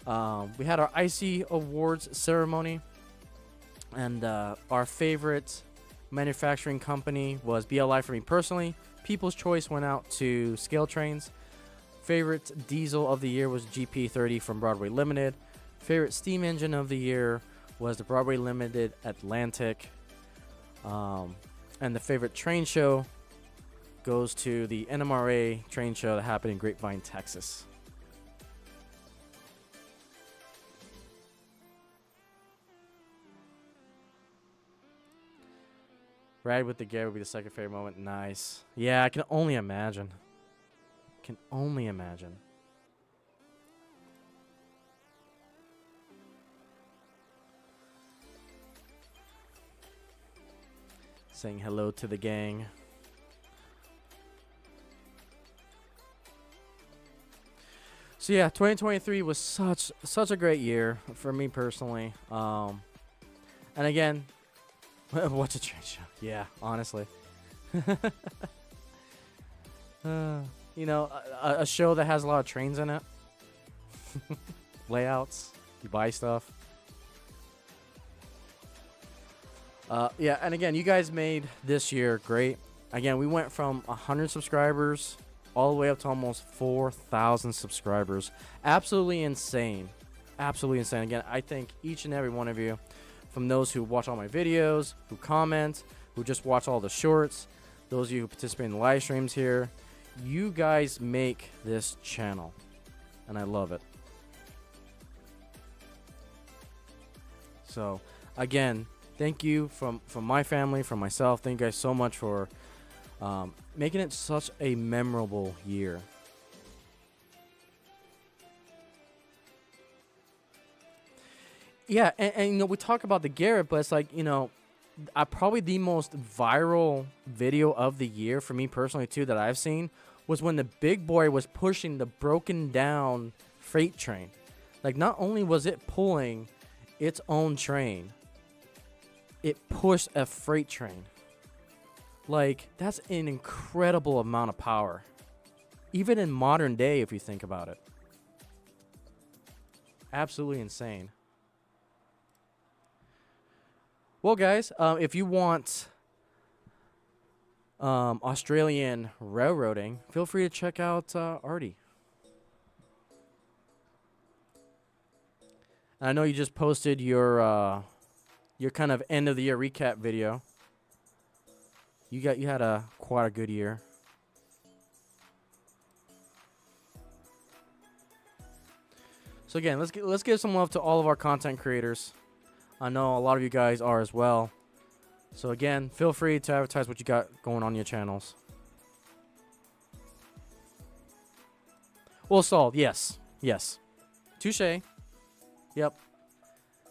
We had our Icey Awards ceremony, and our favorite manufacturing company was BLI for me personally. People's Choice went out to Scale Trains. Favorite diesel of the year was GP30 from Broadway Limited. Favorite steam engine of the year was the Broadway Limited Atlantic. And the favorite train show goes to the NMRA train show that happened in Grapevine, Texas. Ride with the Gear would be the second favorite moment. Nice. Yeah, I can only imagine. Can only imagine. Saying hello to the gang. So yeah, 2023 was such a great year for me personally. And again, what's a train show? Yeah, honestly. You know, a show that has a lot of trains in it. Layouts, you buy stuff. Yeah, and again, you guys made this year great. Again, we went from 100 subscribers all the way up to almost 4,000 subscribers. Absolutely insane. Absolutely insane. Again, I thank each and every one of you, from those who watch all my videos, who comment, who just watch all the shorts, those of you who participate in the live streams here. You guys make this channel, and I love it. So, again, thank you from my family, from myself. Thank you guys so much for making it such a memorable year. Yeah, and you know, we talk about the Garrett, but it's like, you know, probably the most viral video of the year for me personally too that I've seen was when the big boy was pushing the broken down freight train. Like, not only was it pulling its own train, it pushed a freight train. Like, that's an incredible amount of power, even in modern day if you think about it. Absolutely insane. Well, guys, if you want Australian railroading, feel free to check out Artie. I know you just posted your kind of end of the year recap video. You had quite a good year. So again, let's give some love to all of our content creators. I know a lot of you guys are as well. So again, feel free to advertise what you got going on your channels. Well, stalled. Yes. Yes. Touche. Yep.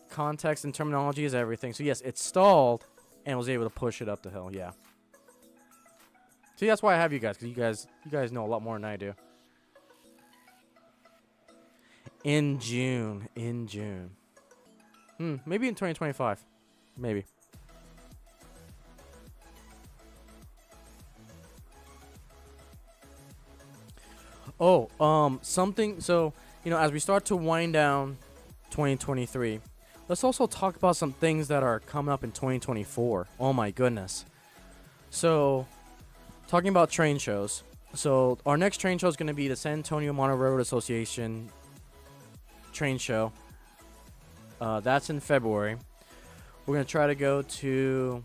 Context and terminology is everything. So yes, it stalled and was able to push it up the hill. Yeah. See, that's why I have you guys, because you guys know a lot more than I do. In June. Maybe in 2025. Maybe. Oh, something. So, you know, as we start to wind down 2023, let's also talk about some things that are coming up in 2024. Oh my goodness. So, talking about train shows. So, our next train show is going to be the San Antonio Motor Railroad Association train show. That's in February. We're going to try to go to...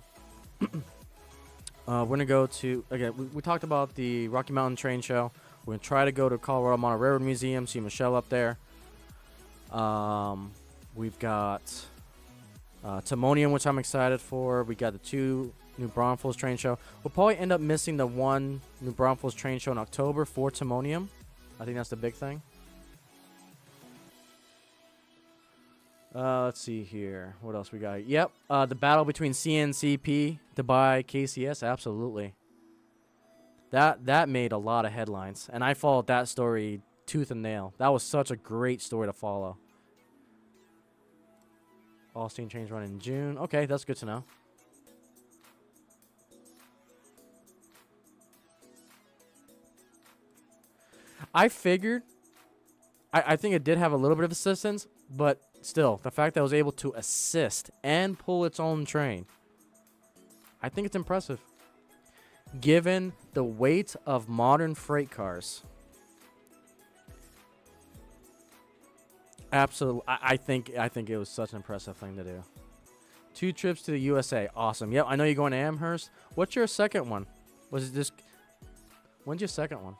we're going to go to... Again, we talked about the Rocky Mountain train show. We're going to try to go to Colorado Motor Railroad Museum, see Michelle up there. We've got Timonium, which I'm excited for. We got the two New Braunfels train show. We'll probably end up missing the one New Braunfels train show in October for Timonium. I think that's the big thing. Let's see here. What else we got? Yep. The battle between CNCP to buy KCS. Absolutely. That made a lot of headlines, and I followed that story tooth and nail. That was such a great story to follow. All-Steam change run in June. Okay, that's good to know. I figured. I think it did have a little bit of assistance, but still, the fact that it was able to assist and pull its own train, I think it's impressive. Given the weight of modern freight cars. Absolutely. I think it was such an impressive thing to do. 2 trips to the USA. Awesome. Yep, I know you're going to Amherst. What's your second one? Was it this? When's your second one?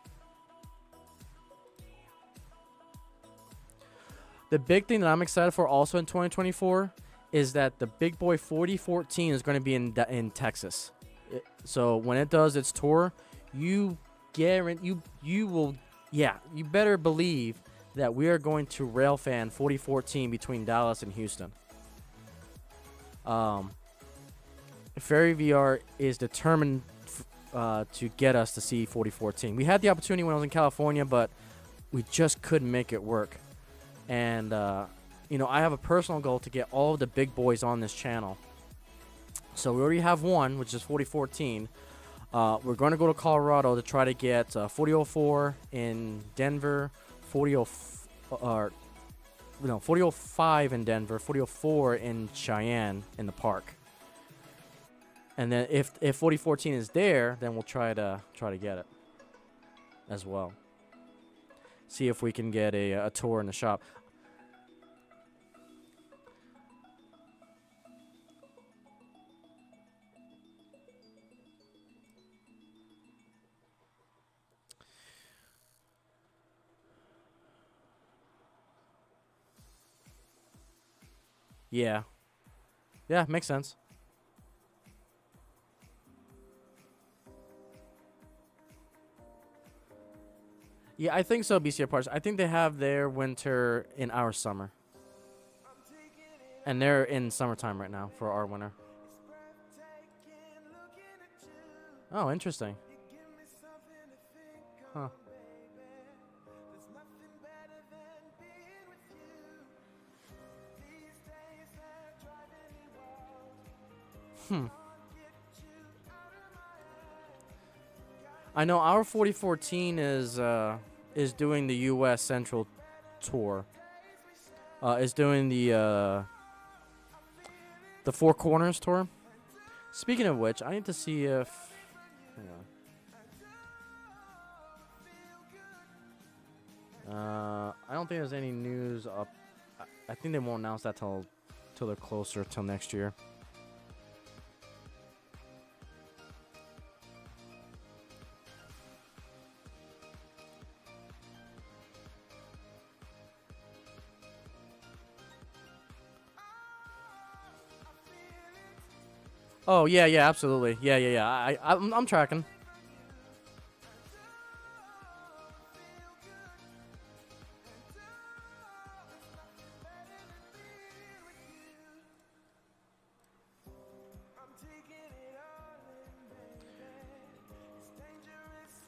The big thing that I'm excited for also in 2024 is that the Big Boy 4014 is going to be in Texas. So when it does its tour, you better believe that we are going to Railfan 4014 between Dallas and Houston. Ferry VR is determined to get us to see 4014. We had the opportunity when I was in California, but we just couldn't make it work. And, you know, I have a personal goal to get all of the big boys on this channel. So we already have one, which is 4014. We're going to go to Colorado to try to get 4004 in Denver, 4005 in Denver, 4004 in Cheyenne in the park. And then if 4014 is there, then we'll try to get it as well. See if we can get a tour in the shop. Yeah. Yeah, makes sense. Yeah, I think so, BCA Parts. I think they have their winter in our summer. And they're in summertime right now for our winter. Oh, interesting. Huh. I know our 4014 is doing the U.S. Central tour. Is doing the Four Corners tour. Speaking of which, I need to see if. Hang on. I don't think there's any news up. I think they won't announce that till they're closer till next year. Oh yeah, absolutely. Yeah. I'm tracking.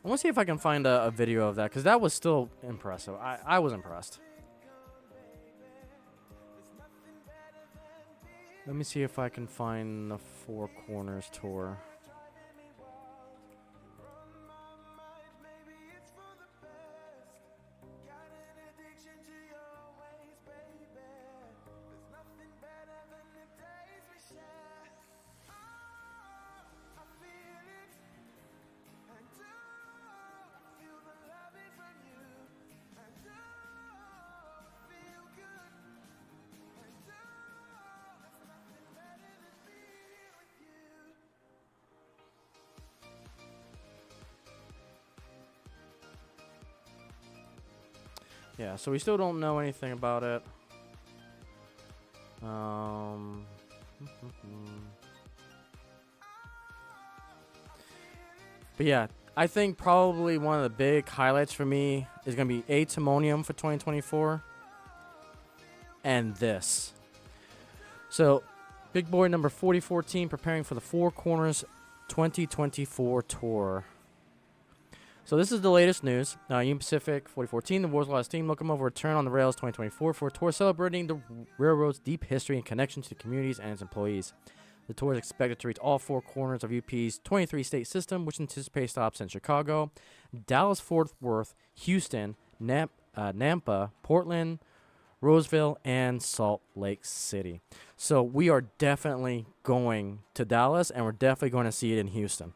I want to see if I can find a video of that, because that was still impressive. I was impressed. Let me see if I can find the Four Corners tour. Yeah, so we still don't know anything about it. But yeah, I think probably one of the big highlights for me is going to be Timonium for 2024 and this. So, Big Boy number 4014 preparing for the Four Corners 2024 tour. So this is the latest news. Union Pacific 4014, the world's largest steam locomotive, will return on the rails 2024 for a tour celebrating the railroad's deep history and connection to the communities and its employees. The tour is expected to reach all four corners of UP's 23-state system, which anticipates stops in Chicago, Dallas-Fort Worth, Houston, Nampa, Portland, Roseville, and Salt Lake City. So we are definitely going to Dallas, and we're definitely going to see it in Houston.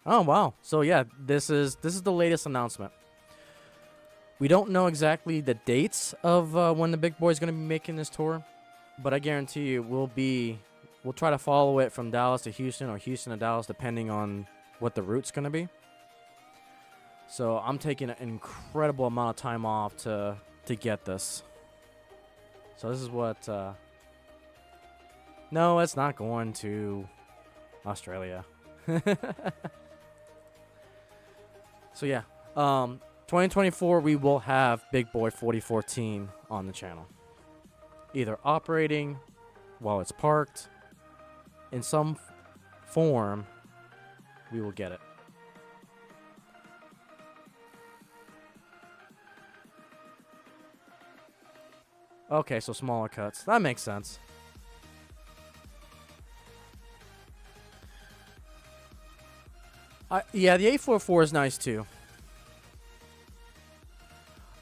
Oh, wow. So, yeah, this is the latest announcement. We don't know exactly the dates of when the Big Boy is going to be making this tour, but I guarantee you we'll try to follow it from Dallas to Houston or Houston to Dallas, depending on what the route's going to be. So I'm taking an incredible amount of time off to get this. So this is what... no, it's not going to Australia. So yeah, 2024 we will have Big Boy 4014 on the channel. Either operating while it's parked, in some form, we will get it. Okay, so smaller cuts. That makes sense. Yeah, the 844 is nice too.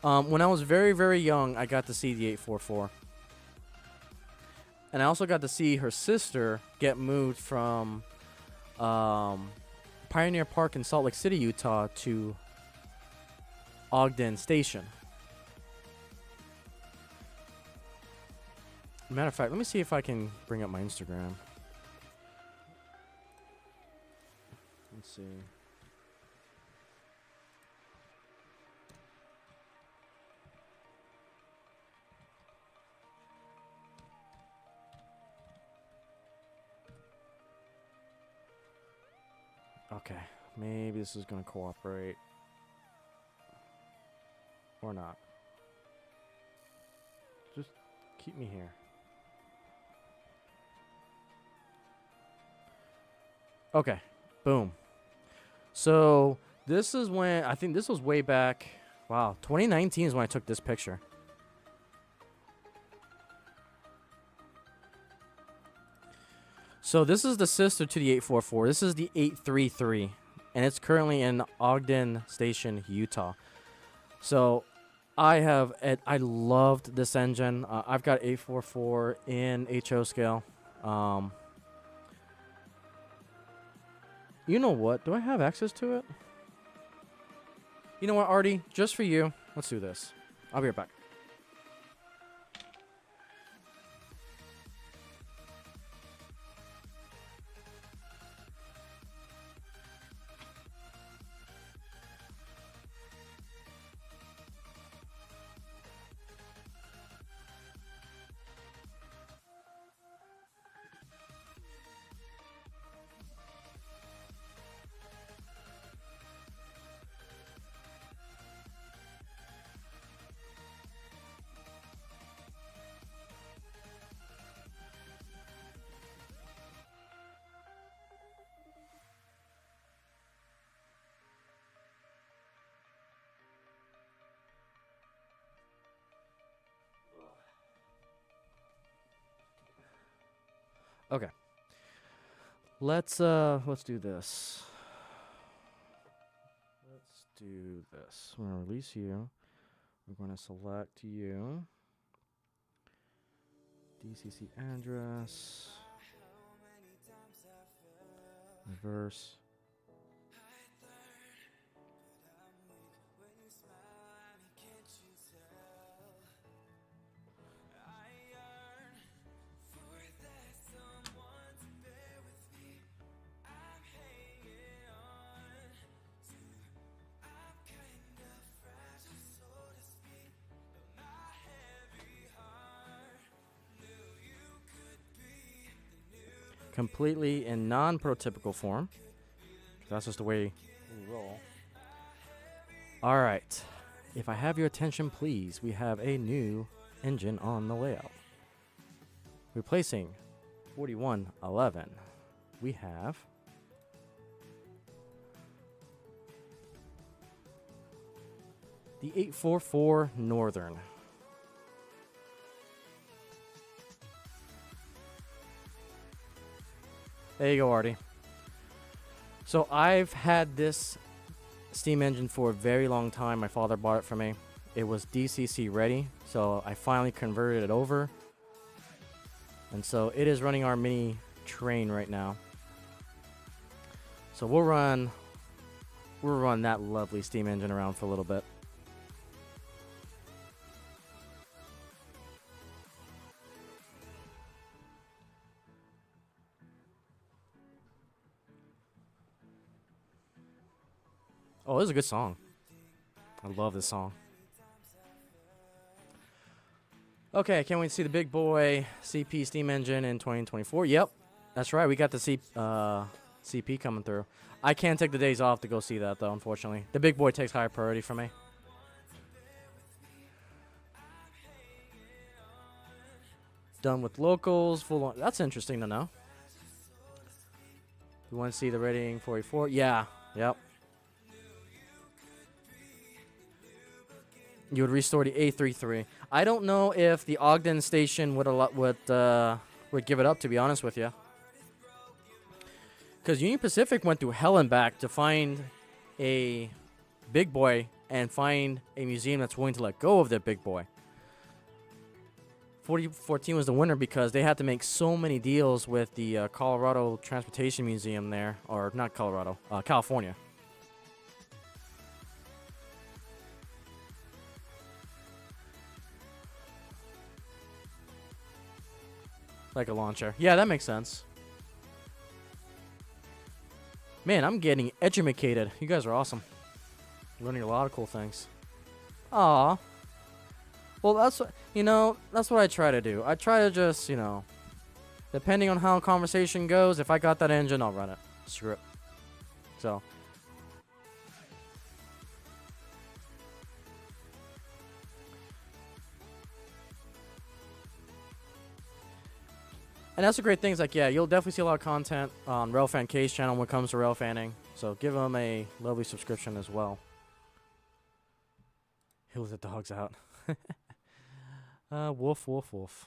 When I was very, very young, I got to see the 844. And I also got to see her sister get moved from Pioneer Park in Salt Lake City, Utah to Ogden Station. Matter of fact, let me see if I can bring up my Instagram. Let's see. Okay, maybe this is going to cooperate. Or not. Just keep me here. Okay, boom. So this is when, I think this was way back, wow, 2019 is when I took this picture. So this is the sister to the 844. This is the 833, and it's currently in Ogden Station, Utah. So I loved this engine. I've got 844 in HO scale. You know what? Do I have access to it? You know what, Artie? Just for you, let's do this. I'll be right back. Okay. Let's do this. Let's do this. I'm gonna release you. We're gonna select you. DCC address. Reverse. completely in non-prototypical form. That's just the way we roll. All right. If I have your attention, please, we have a new engine on the layout. Replacing 4111, we have the 844 Northern. There you go, Artie. So I've had this steam engine for a very long time. My father bought it for me. It was DCC ready, so I finally converted it over. And so it is running our mini train right now. So we'll run that lovely steam engine around for a little bit. Oh, this is a good song. I love this song. Okay, can't wait to see the big boy CP steam engine in 2024. Yep, that's right. We got the CP coming through. I can't take the days off to go see that, though, unfortunately. The big boy takes higher priority for me. Done with locals. Full on. That's interesting to know. You want to see the rating 44? Yeah, yep. You would restore the A33. I don't know if the Ogden station would give it up, to be honest with you. Because Union Pacific went through hell and back to find a big boy and find a museum that's willing to let go of their big boy. 4014 was the winner because they had to make so many deals with the Colorado Transportation Museum there. Or not Colorado, California. Like a launcher. Yeah, that makes sense. Man, I'm getting edumacated. You guys are awesome. Learning a lot of cool things. Aw. Well, that's what I try to do. I try to just, depending on how a conversation goes, if I got that engine, I'll run it. Screw it. So. And that's the great thing. Is like, yeah, you'll definitely see a lot of content on Railfan K's channel when it comes to rail fanning. So give him a lovely subscription as well. He'll let the dogs out. Woof, woof, woof.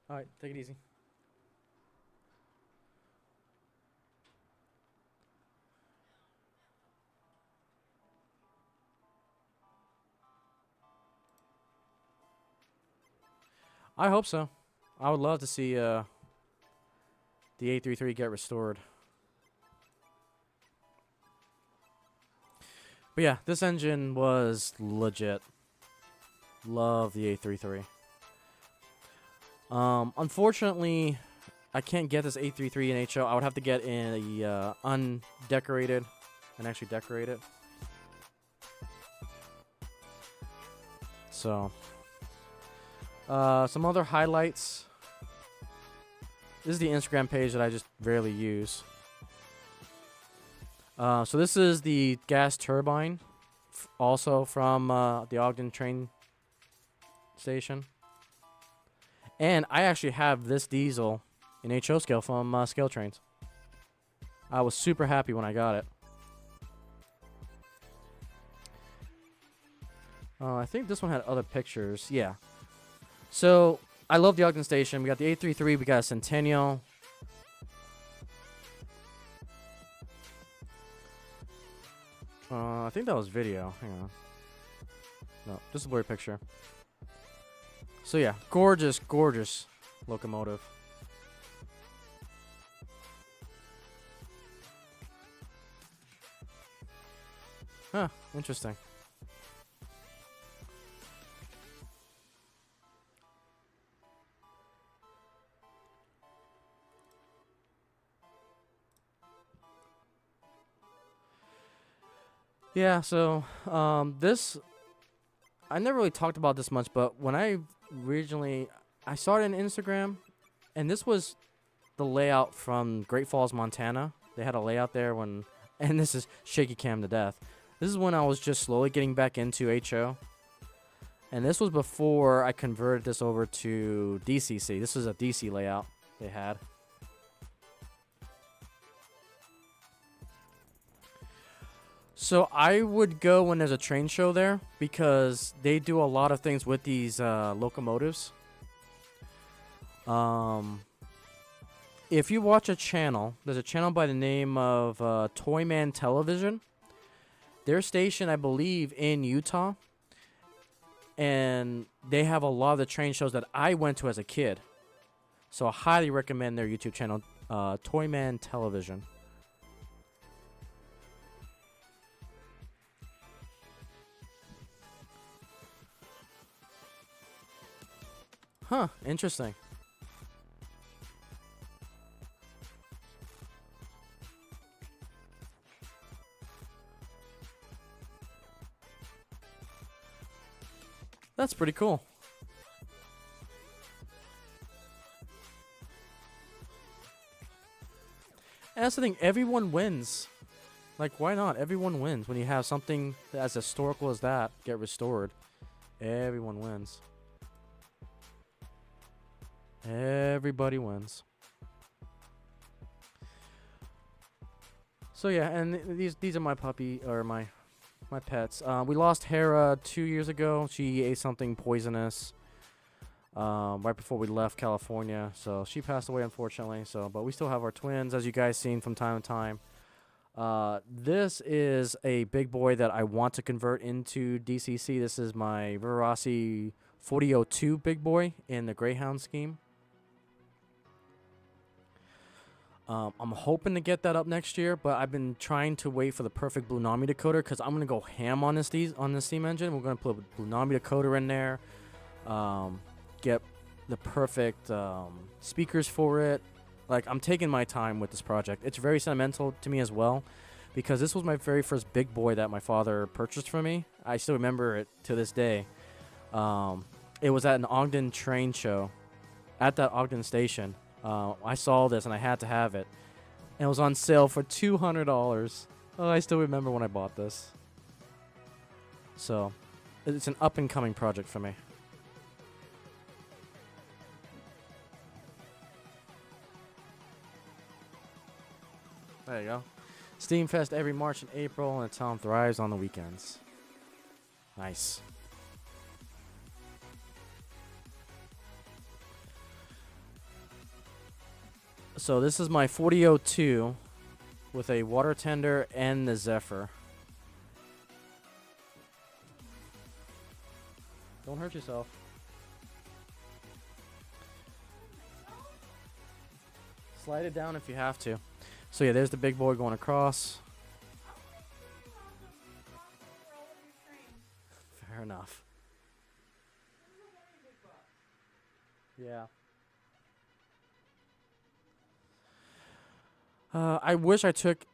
All right, take it easy. I hope so. I would love to see the A33 get restored. But yeah, this engine was legit. Love the A33. Unfortunately, I can't get this A33 in HO. I would have to get in a undecorated and actually decorate it. So, some other highlights. This is the Instagram page that I just rarely use. So this is the gas turbine, also from the Ogden train station. And I actually have this diesel in HO scale from Scale Trains. I was super happy when I got it. I think this one had other pictures. Yeah. So I love the Ogden station. We got the A33. We got a Centennial. I think that was video. Hang on. No, just a blurry picture. So yeah, gorgeous, gorgeous locomotive. Huh, interesting. Yeah, so this, I never really talked about this much, but when I originally, I saw it on Instagram, And this was the layout from Great Falls, Montana. They had a layout there when, and this is shaky cam to death. This is when I was just slowly getting back into HO. And this was before I converted this over to DCC. This was a DC layout they had. So I would go when there's a train show there because they do a lot of things with these locomotives. If you watch a channel, there's a channel by the name of Toyman Television. They're stationed, I believe, in Utah. And they have a lot of the train shows that I went to as a kid. So I highly recommend their YouTube channel, Toyman Television. Huh, interesting. That's pretty cool. And that's the thing, everyone wins. Like, why not? Everyone wins when you have something as historical as that get restored. Everyone wins. Everybody wins. So yeah, and these are my puppy or my pets. We lost Hera 2 years ago. She ate something poisonous right before we left California. So she passed away, unfortunately. So, but we still have our twins, as you guys seen from time to time. This is a big boy that I want to convert into DCC. This is my Verasi 4002 big boy in the Greyhound scheme. I'm hoping to get that up next year, but I've been trying to wait for the perfect Blue Nami decoder because I'm gonna go ham on this steam engine. We're gonna put a Blue Nami decoder in there, get the perfect speakers for it. Like, I'm taking my time with this project. It's very sentimental to me as well because this was my very first big boy that my father purchased for me. I still remember it to this day. It was at an Ogden train show at that Ogden station. I saw this and I had to have it. And it was on sale for $200. Oh, I still remember when I bought this. So, it's an up-and-coming project for me. There you go. Steamfest every March and April, and the town thrives on the weekends. Nice. So this is my 4002 with a water tender and the Zephyr. Don't hurt yourself. Slide it down if you have to. So yeah, there's the big boy going across. Fair enough. Yeah. I wish I took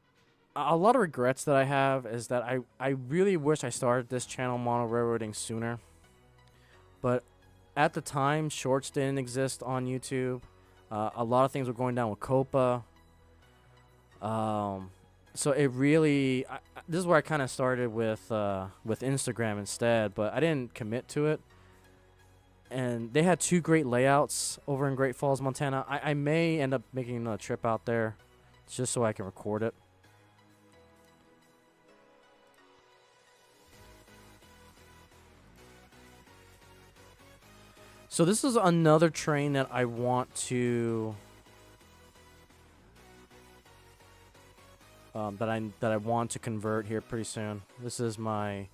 a lot of regrets that I have is that I really wish I started this channel mono railroading sooner. But at the time, shorts didn't exist on YouTube. A lot of things were going down with Copa. So it really, this is where I kind of started with Instagram instead, but I didn't commit to it. And they had two great layouts over in Great Falls, Montana. I may end up making another trip out there just so I can record it. So this is another train that I want to that I want to convert here pretty soon. This is my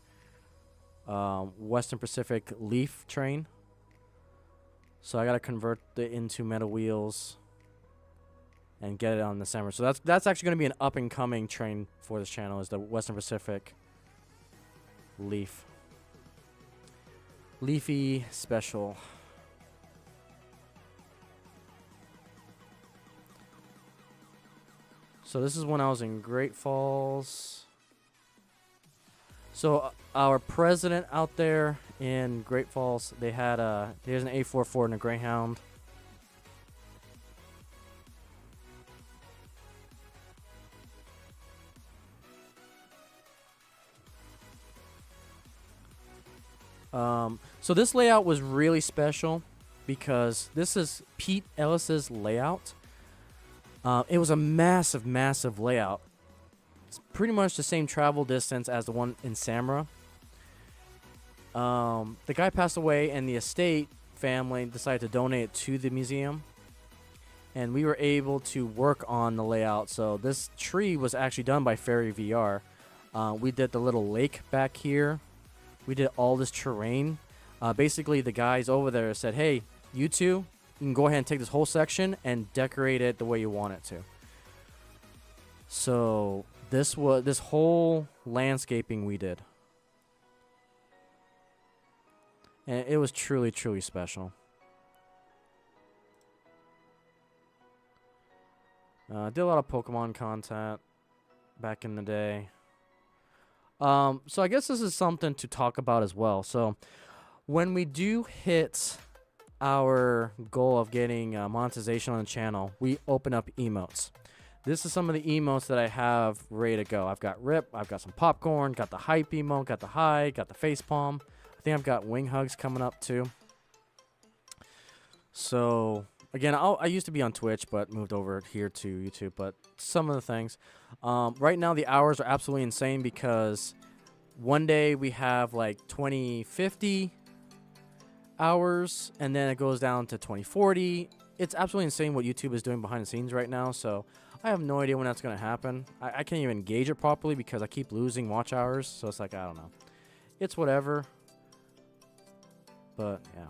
Western Pacific Leaf train. So I gotta convert it into metal wheels and get it on the summer. So that's actually gonna be an up and coming train for this channel, is the Western Pacific Leaf. Leafy Special. So this is when I was in Great Falls. So our president out there in Great Falls, they had here's an 844 and a Greyhound. So this layout was really special because this is Pete Ellis's layout. It was a massive, massive layout. It's pretty much the same travel distance as the one in Samara. The guy passed away, and the estate family decided to donate it to the museum. And we were able to work on the layout. So this tree was actually done by rayronvr. We did the little lake back here. We did all this terrain. Basically, the guys over there said, hey, you two, you can go ahead and take this whole section and decorate it the way you want it to. So this whole landscaping we did. And it was truly, truly special. I did a lot of Pokemon content back in the day. So I guess this is something to talk about as well. So when we do hit our goal of getting monetization on the channel, we open up emotes. This is some of the emotes that I have ready to go. I've got Rip, I've got some Popcorn, got the Hype emote, got the High, got the Facepalm. I think I've got Wing Hugs coming up too. So again, I used to be on Twitch, but moved over here to YouTube. But some of the things. Right now, the hours are absolutely insane because one day we have like 2050 hours, and then it goes down to 2040. It's absolutely insane what YouTube is doing behind the scenes right now. So I have no idea when that's going to happen. I can't even gauge it properly because I keep losing watch hours. So it's like, I don't know. It's whatever. But yeah.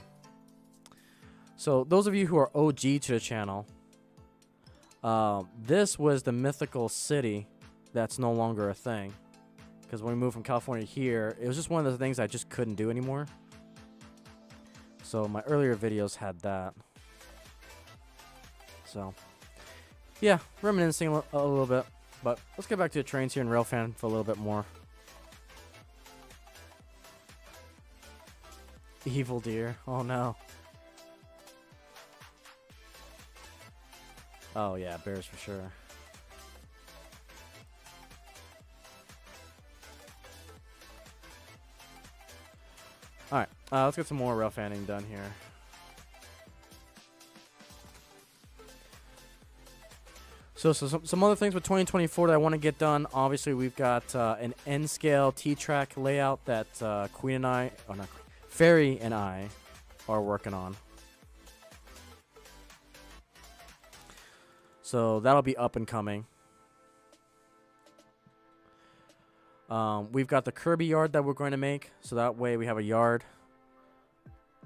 So those of you who are OG to the channel, this was the mythical city that's no longer a thing. Because when we moved from California here, it was just one of the things I just couldn't do anymore. So my earlier videos had that. So yeah, reminiscing a little bit. But let's get back to the trains here in Railfan for a little bit more. Evil deer. Oh no. Oh yeah, bears for sure. Alright, let's get some more rail fanning done here. So some other things with 2024 that I want to get done. Obviously, we've got an N-scale T-track layout that Queen and I, oh not Fairy and I, are working on. So that'll be up and coming. We've got the Kirby yard that we're going to make, so that way we have a yard.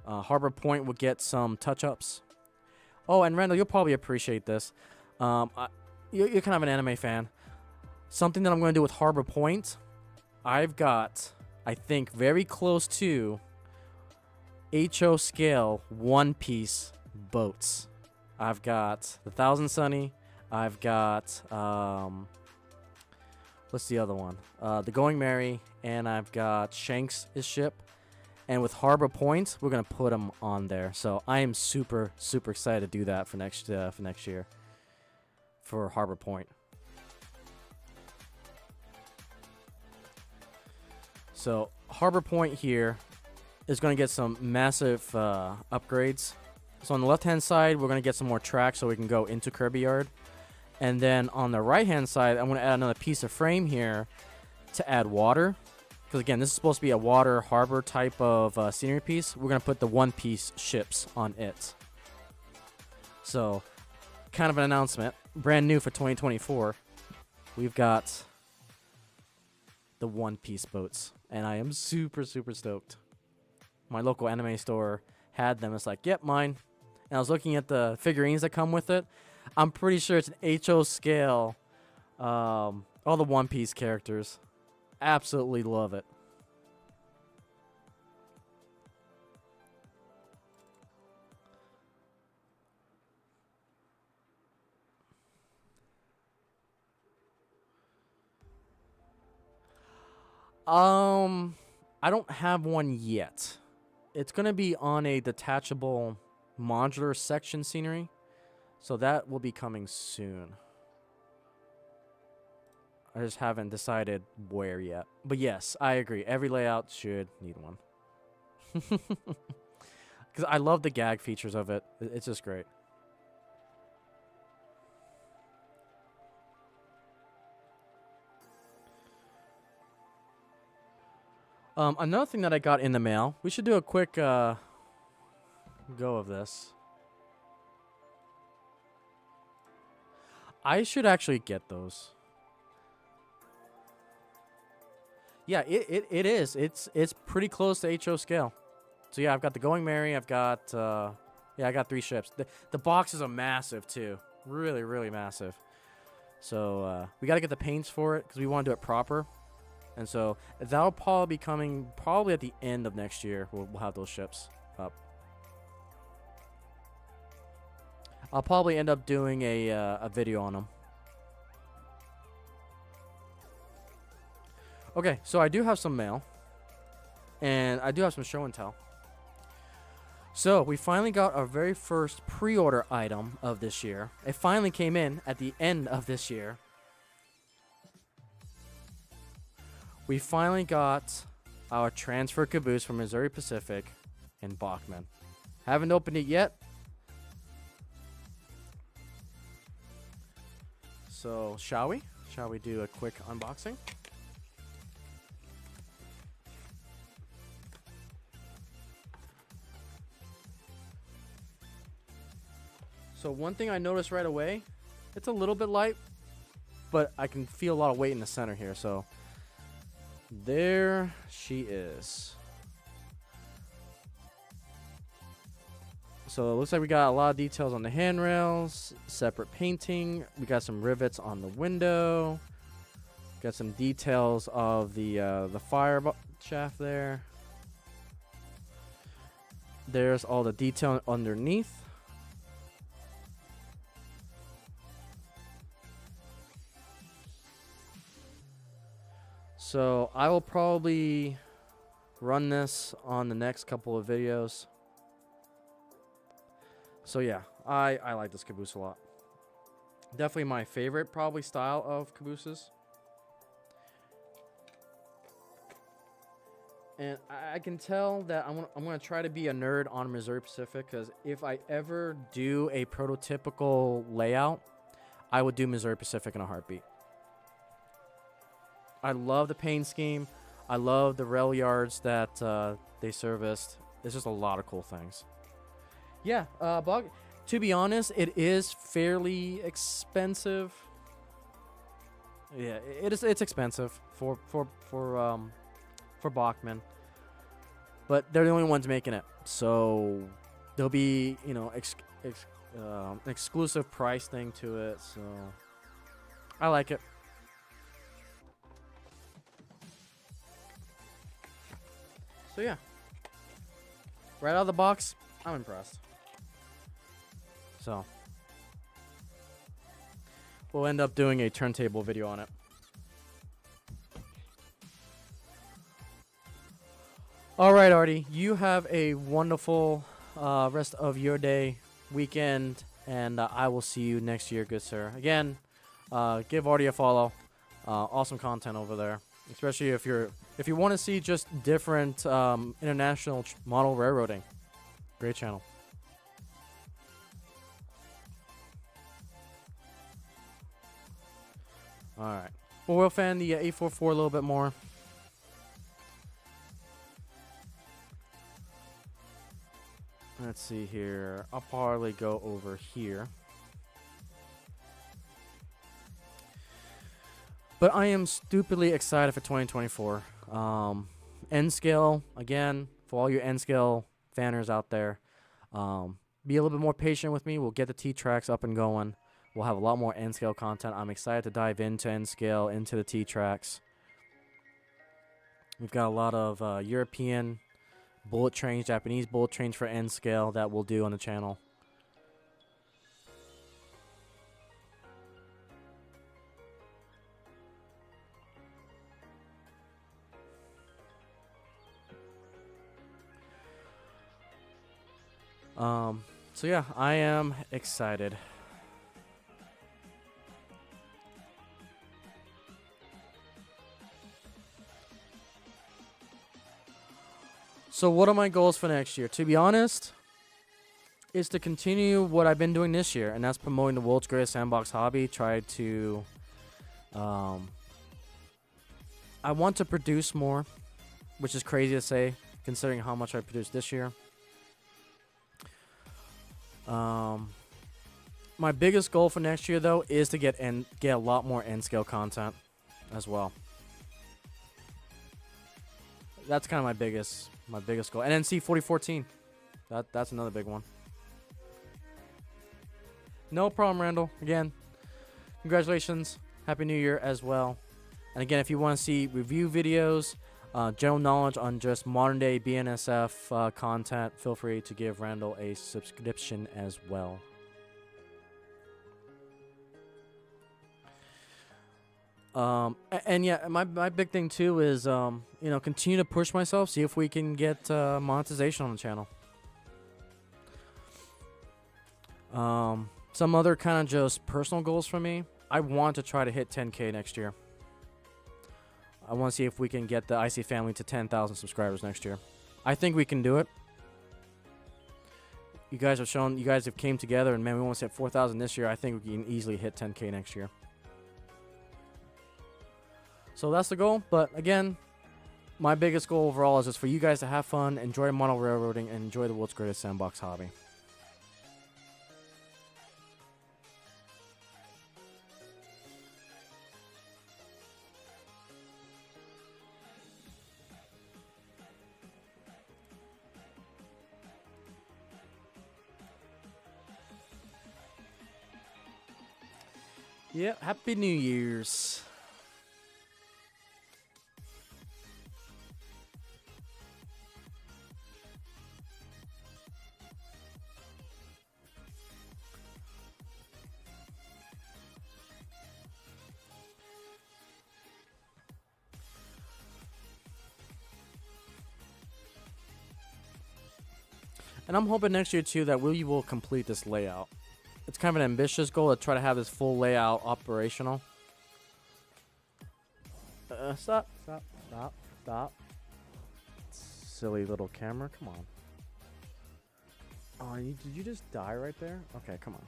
Harbor Point will get some touch-ups. Oh, and Randall, you'll probably appreciate this. You're kind of an anime fan. Something that I'm going to do with Harbor Point, I've got, I think, very close to HO scale One Piece boats. I've got the Thousand Sunny. I've got, what's the other one? The Going Merry. And I've got Shanks' ship. And with Harbor Point, we're going to put them on there. So I am super, super excited to do that for next year. For Harbor Point. So Harbor Point here is going to get some massive upgrades. So on the left-hand side, we're going to get some more tracks so we can go into Kirby Yard. And then on the right-hand side, I'm going to add another piece of frame here to add water. Because again, this is supposed to be a water harbor type of scenery piece. We're going to put the One Piece ships on it. So, kind of an announcement. Brand new for 2024. We've got the One Piece boats. And I am super, super stoked. My local anime store had them. It's like, yep, mine. And I was looking at the figurines that come with it. I'm pretty sure it's an HO scale. All the One Piece characters. Absolutely love it. I don't have one yet. It's going to be on a detachable modular section scenery. So that will be coming soon. I just haven't decided where yet. But yes, I agree. Every layout should need one. Because I love the gag features of it. It's just great. Another thing that I got in the mail. We should do a quick go of this. I should actually get those. Yeah, it is. It's pretty close to HO scale. So yeah, I've got the Going Merry. I've got yeah, I got 3 ships. The boxes are massive too. Really, really massive. So we got to get the paints for it because we want to do it proper. And so that'll probably be coming probably at the end of next year. We'll have those ships up. I'll probably end up doing a video on them. Okay, so I do have some mail. And I do have some show and tell. So we finally got our very first pre-order item of this year. It finally came in at the end of this year. We finally got our transfer caboose from Missouri Pacific in Bachman. Haven't opened it yet. So, shall we? Shall we do a quick unboxing? So one thing I noticed right away, it's a little bit light, but I can feel a lot of weight in the center here, so there she is. So it looks like we got a lot of details on the handrails, separate painting. We got some rivets on the window. Got some details of the fire shaft there. There's all the detail underneath. So I will probably run this on the next couple of videos. So yeah, I like this caboose a lot. Definitely my favorite probably style of cabooses. And I can tell that I'm gonna try to be a nerd on Missouri Pacific, because if I ever do a prototypical layout, I would do Missouri Pacific in a heartbeat. I love the paint scheme. I love the rail yards that they serviced. There's just a lot of cool things. Yeah, Bog. To be honest, it is fairly expensive. Yeah, it's expensive for Bachman, but they're the only ones making it. So there'll be, you know, an exclusive price thing to it. So I like it. So yeah, right out of the box, I'm impressed. So we'll end up doing a turntable video on it. All right, Artie, you have a wonderful rest of your day, weekend, and I will see you next year, good sir. Again, give Artie a follow. Awesome content over there, especially if you want to see just different international model railroading. Great channel. All right. Well, we'll fan the 844 a little bit more. Let's see here. I'll probably go over here. But I am stupidly excited for 2024. N scale, again, for all your N scale fanners out there, be a little bit more patient with me. We'll get the T-Tracks up and going. We'll have a lot more N scale content. I'm excited to dive into N scale, into the T-Tracks. We've got a lot of European bullet trains, Japanese bullet trains for N scale that we'll do on the channel. So yeah, I am excited. So what are my goals for next year? To be honest, is to continue what I've been doing this year, and that's promoting the world's greatest sandbox hobby. Try to, I want to produce more, which is crazy to say considering how much I produced this year. My biggest goal for next year, though, is to get a lot more end scale content as well. That's kind of my biggest goal. And then see 4014. That's another big one. No problem, Randall. Again, congratulations. Happy New Year as well. And again, if you want to see review videos, general knowledge on just modern day BNSF content, feel free to give Randall a subscription as well. And yeah, my big thing too is continue to push myself, see if we can get monetization on the channel. Some other kind of just personal goals for me. I want to try to hit 10K next year. I want to see if we can get the Icey family to 10,000 subscribers next year. I think we can do it. You guys have came together, and man, we almost hit 4,000 this year. I think we can easily hit 10K next year. So that's the goal. But again, my biggest goal overall is just for you guys to have fun, enjoy model railroading, and enjoy the world's greatest sandbox hobby. Yeah, Happy New Year's. And I'm hoping next year too that we will complete this layout. It's kind of an ambitious goal to try to have this full layout operational. Stop. Silly little camera, come on. Oh, did you just die right there? Okay, come on.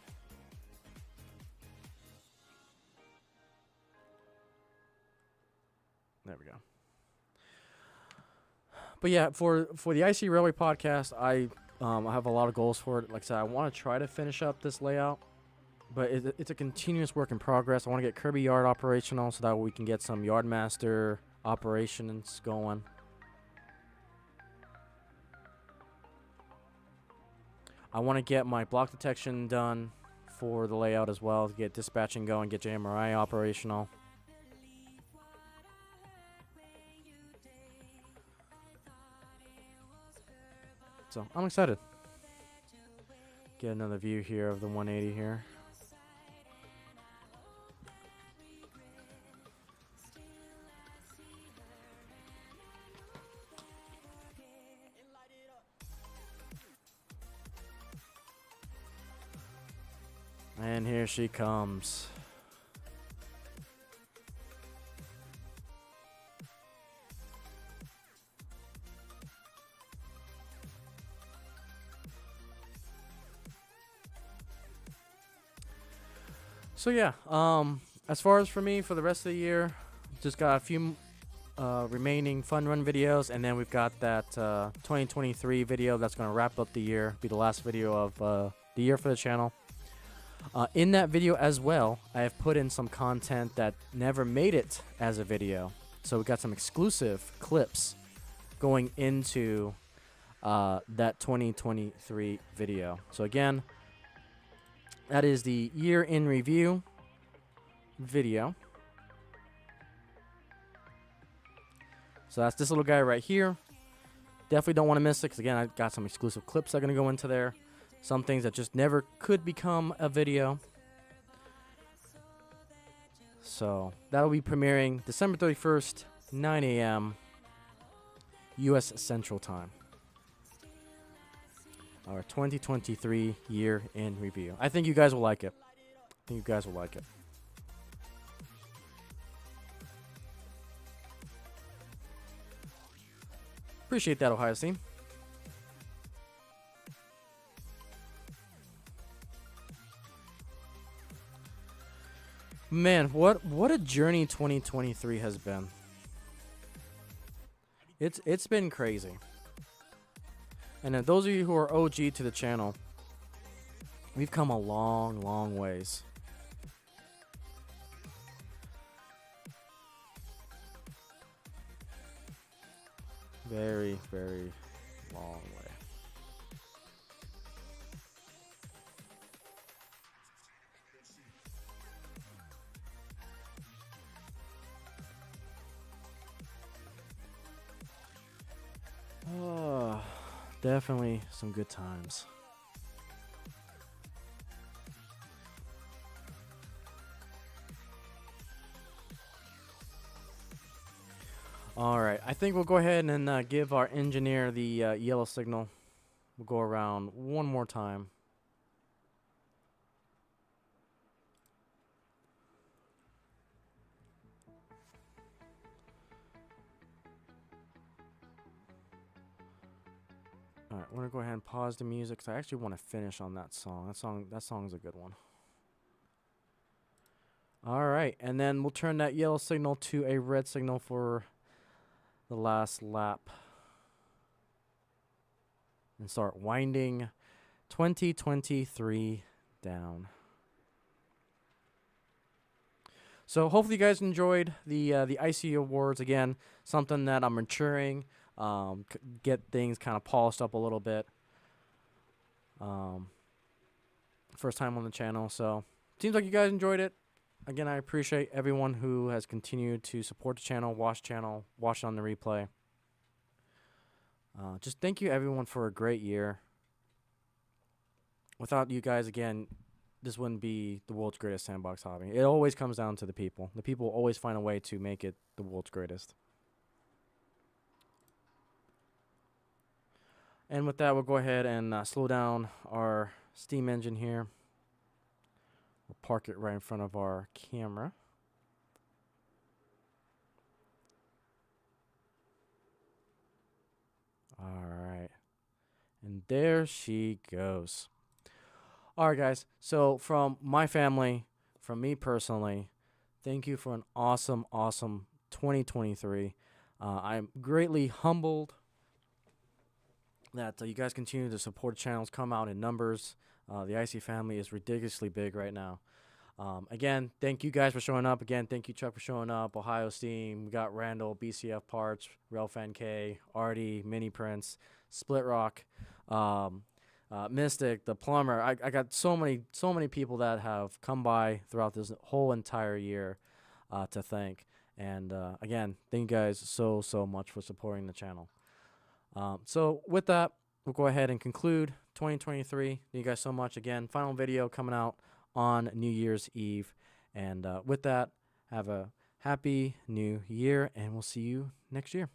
There we go. But yeah, for the Icey Railway podcast, I have a lot of goals for it. Like I said, I want to try to finish up this layout, but it's a continuous work in progress. I want to get Kirby Yard operational so that we can get some Yardmaster operations going. I want to get my block detection done for the layout as well, to get dispatching going, get JMRI operational. So I'm excited. Get another view here of the 180 here. And here she comes. So yeah, as far as for me for the rest of the year, just got a few remaining fun run videos, and then we've got that 2023 video that's going to wrap up the year, be the last video of the year for the channel. In that video as well, I have put in some content that never made it as a video. So we got some exclusive clips going into that 2023 video. So again, that is the year in review video. So that's this little guy right here. Definitely don't want to miss it, because again, I got some exclusive clips that are going to go into there. Some things that just never could become a video. So that'll be premiering December 31st, 9 a.m. U.S. Central Time. Our 2023 year in review. I think you guys will like it. Appreciate that, Ohio team. Man, what a journey 2023 has been. It's been crazy. And then those of you who are OG to the channel, we've come a long, long ways. Very, very long way. Oh, definitely some good times. All right, I think we'll go ahead and give our engineer the yellow signal. We'll go around one more time. All right, we're gonna go ahead and pause the music because I actually want to finish on that song. That song is a good one. All right, and then we'll turn that yellow signal to a red signal for the last lap and start winding 2023 down. So hopefully you guys enjoyed the Icey Awards. Again, something that I'm maturing, get things kind of polished up a little bit. First time on the channel, so seems like you guys enjoyed it. Again, I appreciate everyone who has continued to support the channel, watch on the replay. Just thank you everyone for a great year. Without you guys, again, this wouldn't be the world's greatest sandbox hobby. It always comes down to the people. The people always find a way to make it the world's greatest. And with that, we'll go ahead and slow down our steam engine here. We'll park it right in front of our camera. All right. And there she goes. All right, guys. So from my family, from me personally, thank you for an awesome, awesome 2023. I'm greatly humbled that you guys continue to support channels, come out in numbers. The Icey family is ridiculously big right now. Again, thank you guys for showing up. Again, thank you, Chuck, for showing up. Ohio Steam, we got Randall, BCF Parts, Railfan K, Artie, Mini Prince, Split Rock, Mystic, the plumber. I got so many people that have come by throughout this whole entire year to thank. And again, thank you guys so much for supporting the channel. So with that, we'll go ahead and conclude 2023. Thank you guys so much. Again, final video coming out on New Year's Eve. And with that, have a happy new year, and we'll see you next year.